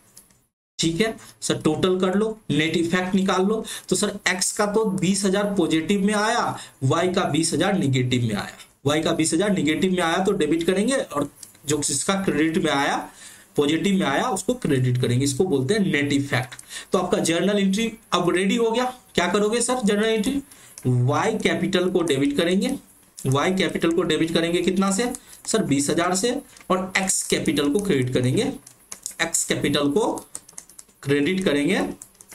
ठीक है सर, टोटल कर लो, नेट इफेक्ट निकाल लो। तो सर x का तो 20,000 पॉजिटिव में आया, y का 20,000 निगेटिव में आया, y का 20,000 निगेटिव में आया तो डेबिट करेंगे, और जो जिसका क्रेडिट में आया, पॉजिटिव में आया, उसको क्रेडिट करेंगे। इसको बोलते हैं नेट इफेक्ट। तो आपका जर्नल एंट्री अब रेडी हो गया। क्या करोगे sir, journal entry Y capital को डेबिट करेंगे, वाई कैपिटल को डेबिट करेंगे कितना से सर, 20,000 से, और एक्स कैपिटल को क्रेडिट करेंगे, एक्स कैपिटल को क्रेडिट करेंगे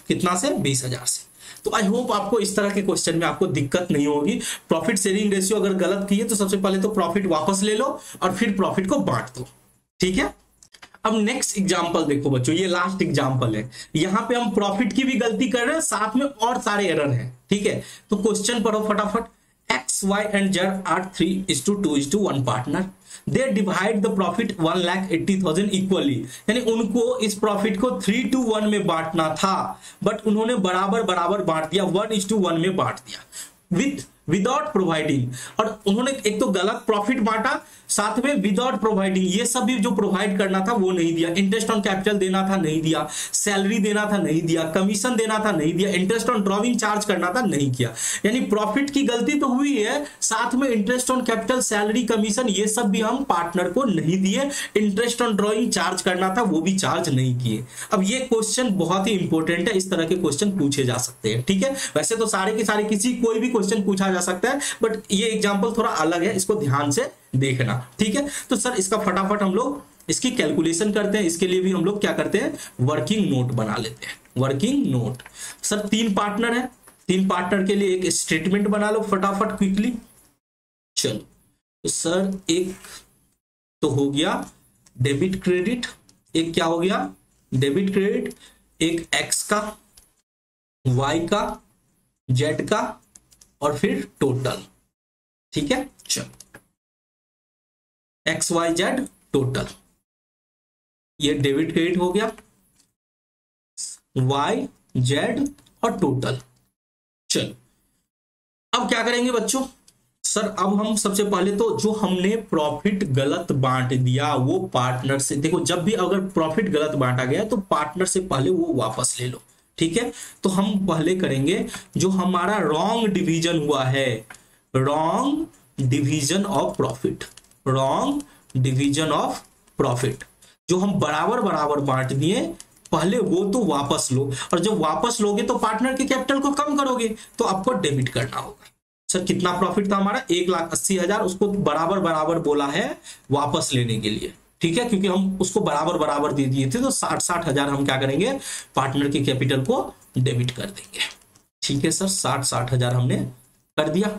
कितना से, 20,000 से। तो आई होप आपको इस तरह के क्वेश्चन में आपको दिक्कत नहीं होगी। प्रॉफिट शेयरिंग रेशियो अगर गलत की है तो सबसे पहले तो प्रॉफिट वापस ले लो और फिर प्रॉफिट को बांट दो, ठीक है। अब नेक्स्ट एग्जांपल देखो बच्चों, ये लास्ट एग्जांपल है। यहां पे हम प्रॉफिट की भी गलती कर रहे हैं, साथ में और सारे एरर हैं, ठीक है। तो क्वेश्चन पढ़ो फटाफट। X Y and Z are 3:2:1 partner, they divide the profit 1,80,000 equally. यानी उनको इस प्रॉफिट को 3:1 में बांटना था, बट उन्होंने बराबर बराबर बांट दिया, 1:1 में बांट दिया विदाउट प्रोवाइडिंग। और उन्होंने एक तो गलत प्रॉफिट बांटा, साथ में विदाउट प्रोवाइडिंग, ये सब भी जो प्रोवाइड करना था वो नहीं दिया। इंटरेस्ट ऑन कैपिटल देना था, नहीं दिया। सैलरी देना था, नहीं दिया। कमीशन देना था, नहीं दिया। इंटरेस्ट ऑन ड्रॉइंग चार्ज करना था, नहीं किया। यानी प्रॉफिट की गलती तो हुई है, साथ में interest on capital, salary, commission, ये सब भी हम पार्टनर को नहीं दिए। इंटरेस्ट ऑन ड्रॉइंग चार्ज करना था, वो भी चार्ज नहीं किए। अब ये क्वेश्चन बहुत ही इंपॉर्टेंट है, इस तरह के क्वेश्चन पूछे जा सकते हैं, ठीक है। वैसे तो सारे के सारे कोई भी क्वेश्चन पूछा जा सकता है, बट ये एग्जांपल थोड़ा अलग है, इसको ध्यान से देखना, ठीक है। तो सर इसका फटाफट हम लोग इसकी कैलकुलेशन करते हैं। इसके लिए भी हम लोग क्या करते हैं, वर्किंग नोट बना लेते हैं। वर्किंग नोट सर 3 पार्टनर है, 3 पार्टनर के लिए एक स्टेटमेंट बना लो फटाफट क्विकली। चलो तो सर एक तो हो गया डेबिट क्रेडिट, एक क्या हो गया डेबिट क्रेडिट, एक एक्स का, वाई का, जेड का, और फिर टोटल, ठीक है। चलो एक्स वाई जेड टोटल, ये डेबिट क्रेडिट हो गया, वाई जेड और टोटल। चलो अब क्या करेंगे बच्चों, सर अब हम सबसे पहले तो जो हमने प्रॉफिट गलत बांट दिया वो पार्टनर से, देखो जब भी अगर प्रॉफिट गलत बांटा गया तो पार्टनर से पहले वो वापस ले लो, ठीक है। तो हम पहले करेंगे जो हमारा रॉन्ग डिवीजन हुआ है, wrong division of profit, wrong division of profit, जो हम बराबर बराबर बांट दिए पहले वो तो वापस लो, और जब वापस लोगे तो पार्टनर के कैपिटल को कम करोगे तो आपको डेबिट करना होगा। सर कितना प्रॉफिट था हमारा, 1,80,000, उसको बराबर बराबर बोला है वापस लेने के लिए, ठीक है, क्योंकि हम उसको बराबर बराबर दे दिए थे। तो 60,000 हम क्या करेंगे, पार्टनर के कैपिटल को डेबिट कर देंगे, ठीक है सर। 60,000 हमने कर दिया।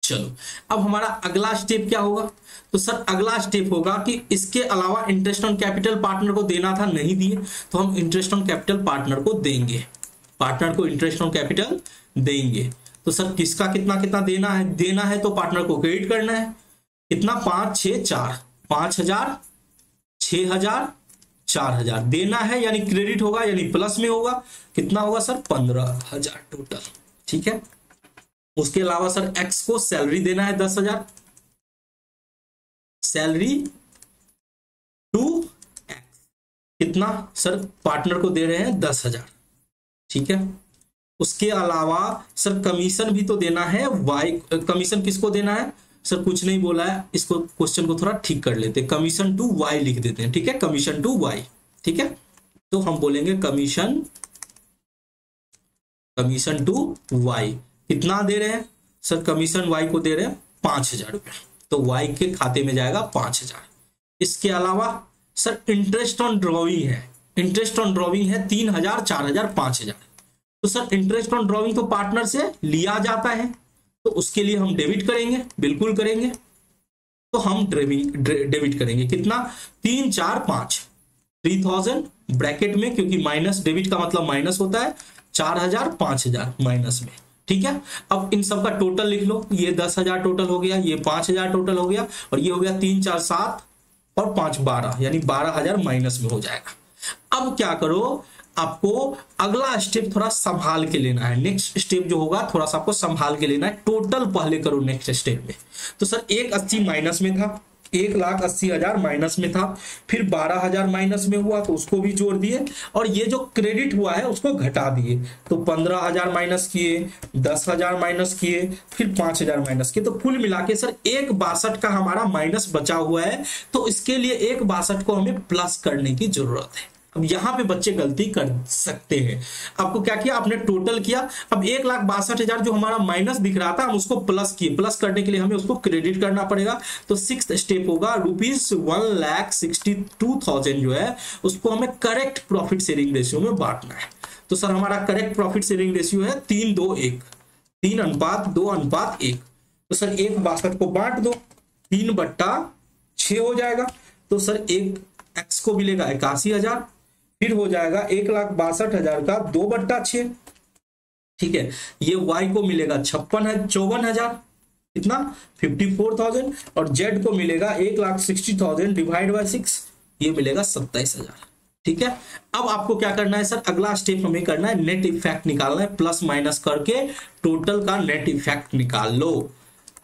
चलो अब हमारा अगला स्टेप क्या होगा, तो सर अगला स्टेप होगा कि इसके अलावा इंटरेस्ट ऑन कैपिटल पार्टनर को देना था, नहीं दिए, तो हम इंटरेस्ट ऑन कैपिटल पार्टनर को देंगे, पार्टनर को इंटरेस्ट ऑन कैपिटल देंगे। तो सर किसका कितना कितना देना है तो पार्टनर को क्रेडिट करना है। कितना 5 6 4 5,000 6,000 4,000 देना है, यानी क्रेडिट होगा यानी प्लस में होगा। कितना होगा सर 15,000 टोटल। ठीक है, उसके अलावा सर एक्स को सैलरी देना है 10,000, सैलरी टू एक्स। कितना सर पार्टनर को दे रहे हैं 10,000। ठीक है, उसके अलावा सर कमीशन भी तो देना है वाई। कमीशन किसको देना है सर, कुछ नहीं बोला है, इसको क्वेश्चन को थोड़ा ठीक कर लेते हैं, कमीशन टू वाई लिख देते हैं। ठीक है, कमीशन टू वाई। ठीक है, तो हम बोलेंगे कमीशन टू वाई। कितना दे रहे हैं सर, कमीशन वाई को दे रहे हैं 5,000 रुपये, तो वाई के खाते में जाएगा 5,000। इसके अलावा सर इंटरेस्ट ऑन ड्रॉइंग है, इंटरेस्ट ऑन ड्रॉइंग है 3,000 4,000 5,000। तो सर इंटरेस्ट ऑन ड्रॉइंग तो पार्टनर से लिया जाता है, तो उसके लिए हम डेबिट करेंगे, बिल्कुल करेंगे। तो हम डेबिट करेंगे कितना 3 4 5 3,000 ब्रैकेट में, क्योंकि माइनस, डेबिट का मतलब माइनस होता है, 4,000 5,000 माइनस में। ठीक है, अब इन सब का टोटल लिख लो, ये 10,000 टोटल हो गया, ये 5,000 टोटल हो गया, और ये हो गया 3 4 7 और 5 12, यानी 12,000 माइनस में हो जाएगा। अब क्या करो, आपको अगला स्टेप थोड़ा संभाल के लेना है। नेक्स्ट स्टेप जो होगा थोड़ा सा आपको संभाल के लेना है, टोटल पहले करो नेक्स्ट स्टेप में। तो सर 180 माइनस में था, 1,80,000 माइनस में था, फिर 12,000 माइनस में हुआ तो उसको भी जोड़ दिए, और ये जो क्रेडिट हुआ है उसको घटा दिए। तो 15,000 माइनस किए, 10,000 माइनस किए, फिर 5,000 माइनस किए, तो कुल मिला के सर 1,62 का हमारा माइनस बचा हुआ है। तो इसके लिए 1,62 को हमें प्लस करने की जरूरत है। अब यहां पे बच्चे गलती कर सकते हैं। आपको क्या किया, आपने टोटल किया, अब 1,62,000 जो हमारा माइनस दिख रहा था हम उसको प्लस किए, प्लस करने के लिए हमें उसको क्रेडिट करना पड़ेगा। तो 6th स्टेप होगा ₹1,62,000 जो है उसको हमें करेक्ट प्रॉफिट शेयरिंग रेशियो में बांटना है। तो सर हमारा करेक्ट प्रॉफिट शेयरिंग रेशियो है 3:2:1, 3:2:1। तो सर 1,62 को बांट दो, 3/6 हो जाएगा। तो सर एक एक्स को मिलेगा 81,000, फिर हो जाएगा 1,62,000 का 2/6। ठीक है, ये वाई को मिलेगा 54,000, कितना 54,000, और जेड को मिलेगा 1,60,000 डिवाइड बाय 6, ये मिलेगा 27,000। ठीक है, अब आपको क्या करना है सर, अगला स्टेप हमें करना है नेट इफेक्ट निकालना है, प्लस माइनस करके टोटल का नेट इफेक्ट निकाल लो,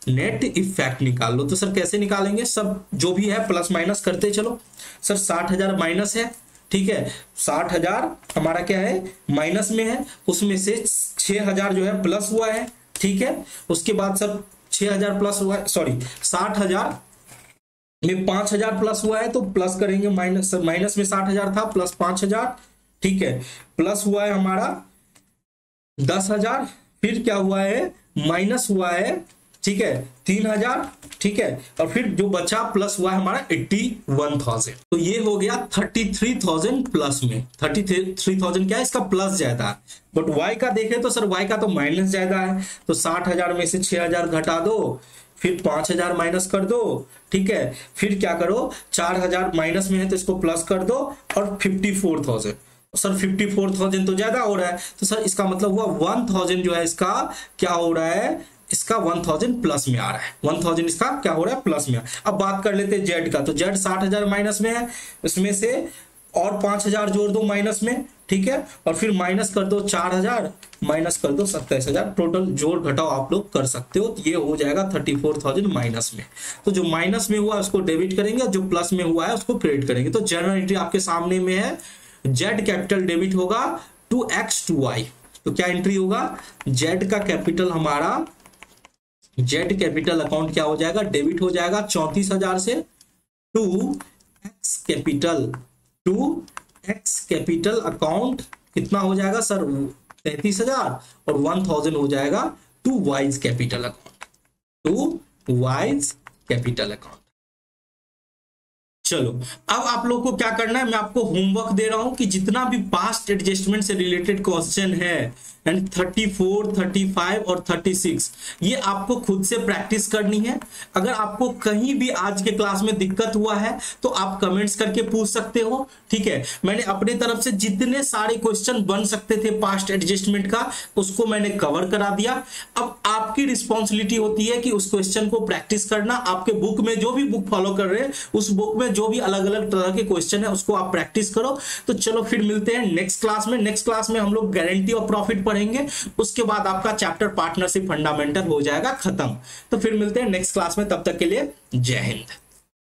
नेट इफेक्ट निकाल लो। तो सर कैसे निकालेंगे, सब जो भी है प्लस माइनस करते चलो। सर 60,000 माइनस है, ठीक है, 60,000 हमारा क्या है माइनस में है, उसमें से 6,000 जो है प्लस हुआ है। ठीक है, उसके बाद सर 6,000 प्लस हुआ है, सॉरी 60,000 में 5,000 प्लस हुआ है, तो प्लस करेंगे, माइनस में 60,000 था प्लस 5,000। ठीक है, प्लस हुआ है हमारा 10,000, फिर क्या हुआ है माइनस हुआ है, ठीक है 3,000। ठीक है, और फिर जो बचा प्लस हुआ है हमारा 81,000। तो ये हो गया 33,000 प्लस में। 33,000 क्या है, इसका प्लस ज्यादा है, बट वाई का देखें तो सर वाई का तो माइनस ज्यादा है। तो 60,000 में से 6,000 घटा दो, फिर 5,000 माइनस कर दो। ठीक है, फिर क्या करो, 4,000 माइनस में है तो इसको प्लस कर दो, और 54,000। सर 54,000 तो ज्यादा हो रहा है, तो सर इसका मतलब हुआ 1,000 जो है इसका क्या हो रहा है, इसका 1,000 प्लस में आ रहा है, 1,000 इसका क्या हो रहा है प्लस में। अब बात कर लेते हैं जेड का, तो जेड 60,000 माइनस में है, इसमें से और 5,000 जोड़ दो माइनस में। ठीक है, और फिर माइनस कर दो 4,000, माइनस कर दो 27,000, टोटल जोड़ घटाओ आप लोग कर सकते हो। तो ये हो जाएगा 34,000 माइनस में। तो जो माइनस में हुआ उसको डेबिट करेंगे, जो प्लस में हुआ है उसको क्रेडिट करेंगे। तो जनरल एंट्री आपके सामने में है, जेड कैपिटल डेबिट होगा टू एक्स टू वाई। तो क्या एंट्री होगा, जेड का कैपिटल हमारा, जेड कैपिटल अकाउंट क्या हो जाएगा, डेबिट हो जाएगा 34,000 से टू एक्स कैपिटल अकाउंट कितना हो जाएगा सर 33,000, और 1,000 हो जाएगा to Y's capital account, to Y's capital account. चलो अब आप लोग को क्या करना है, मैं आपको होमवर्क दे रहा हूं कि जितना भी पास्ट एडजस्टमेंट से रिलेटेड क्वेश्चन है एंड 34, 35 और 36 ये आपको खुद से प्रैक्टिस करनी है। अगर आपको कहीं भी आज के क्लास में दिक्कत हुआ है तो आप कमेंट्स करके पूछ सकते हो, ठीक है। मैंने अपनी तरफ से जितने सारे क्वेश्चन बन सकते थे पास्ट एडजस्टमेंट का उसको मैंने कवर करा दिया। अब आपकी रिस्पॉन्सिबिलिटी होती है कि उस क्वेश्चन को प्रैक्टिस करना। आपके बुक में जो भी बुक फॉलो कर रहे हैं उस बुक में जो भी अलग अलग तरह के क्वेश्चन है उसको आप प्रैक्टिस करो। तो चलो फिर मिलते हैं नेक्स्ट क्लास में। नेक्स्ट क्लास में हम लोग गारंटी ऑफ प्रॉफिट पढ़ेंगे, उसके बाद आपका चैप्टर पार्टनरशिप फंडामेंटल हो जाएगा खत्म। तो फिर मिलते हैं नेक्स्ट क्लास में, तब तक के लिए जय हिंद।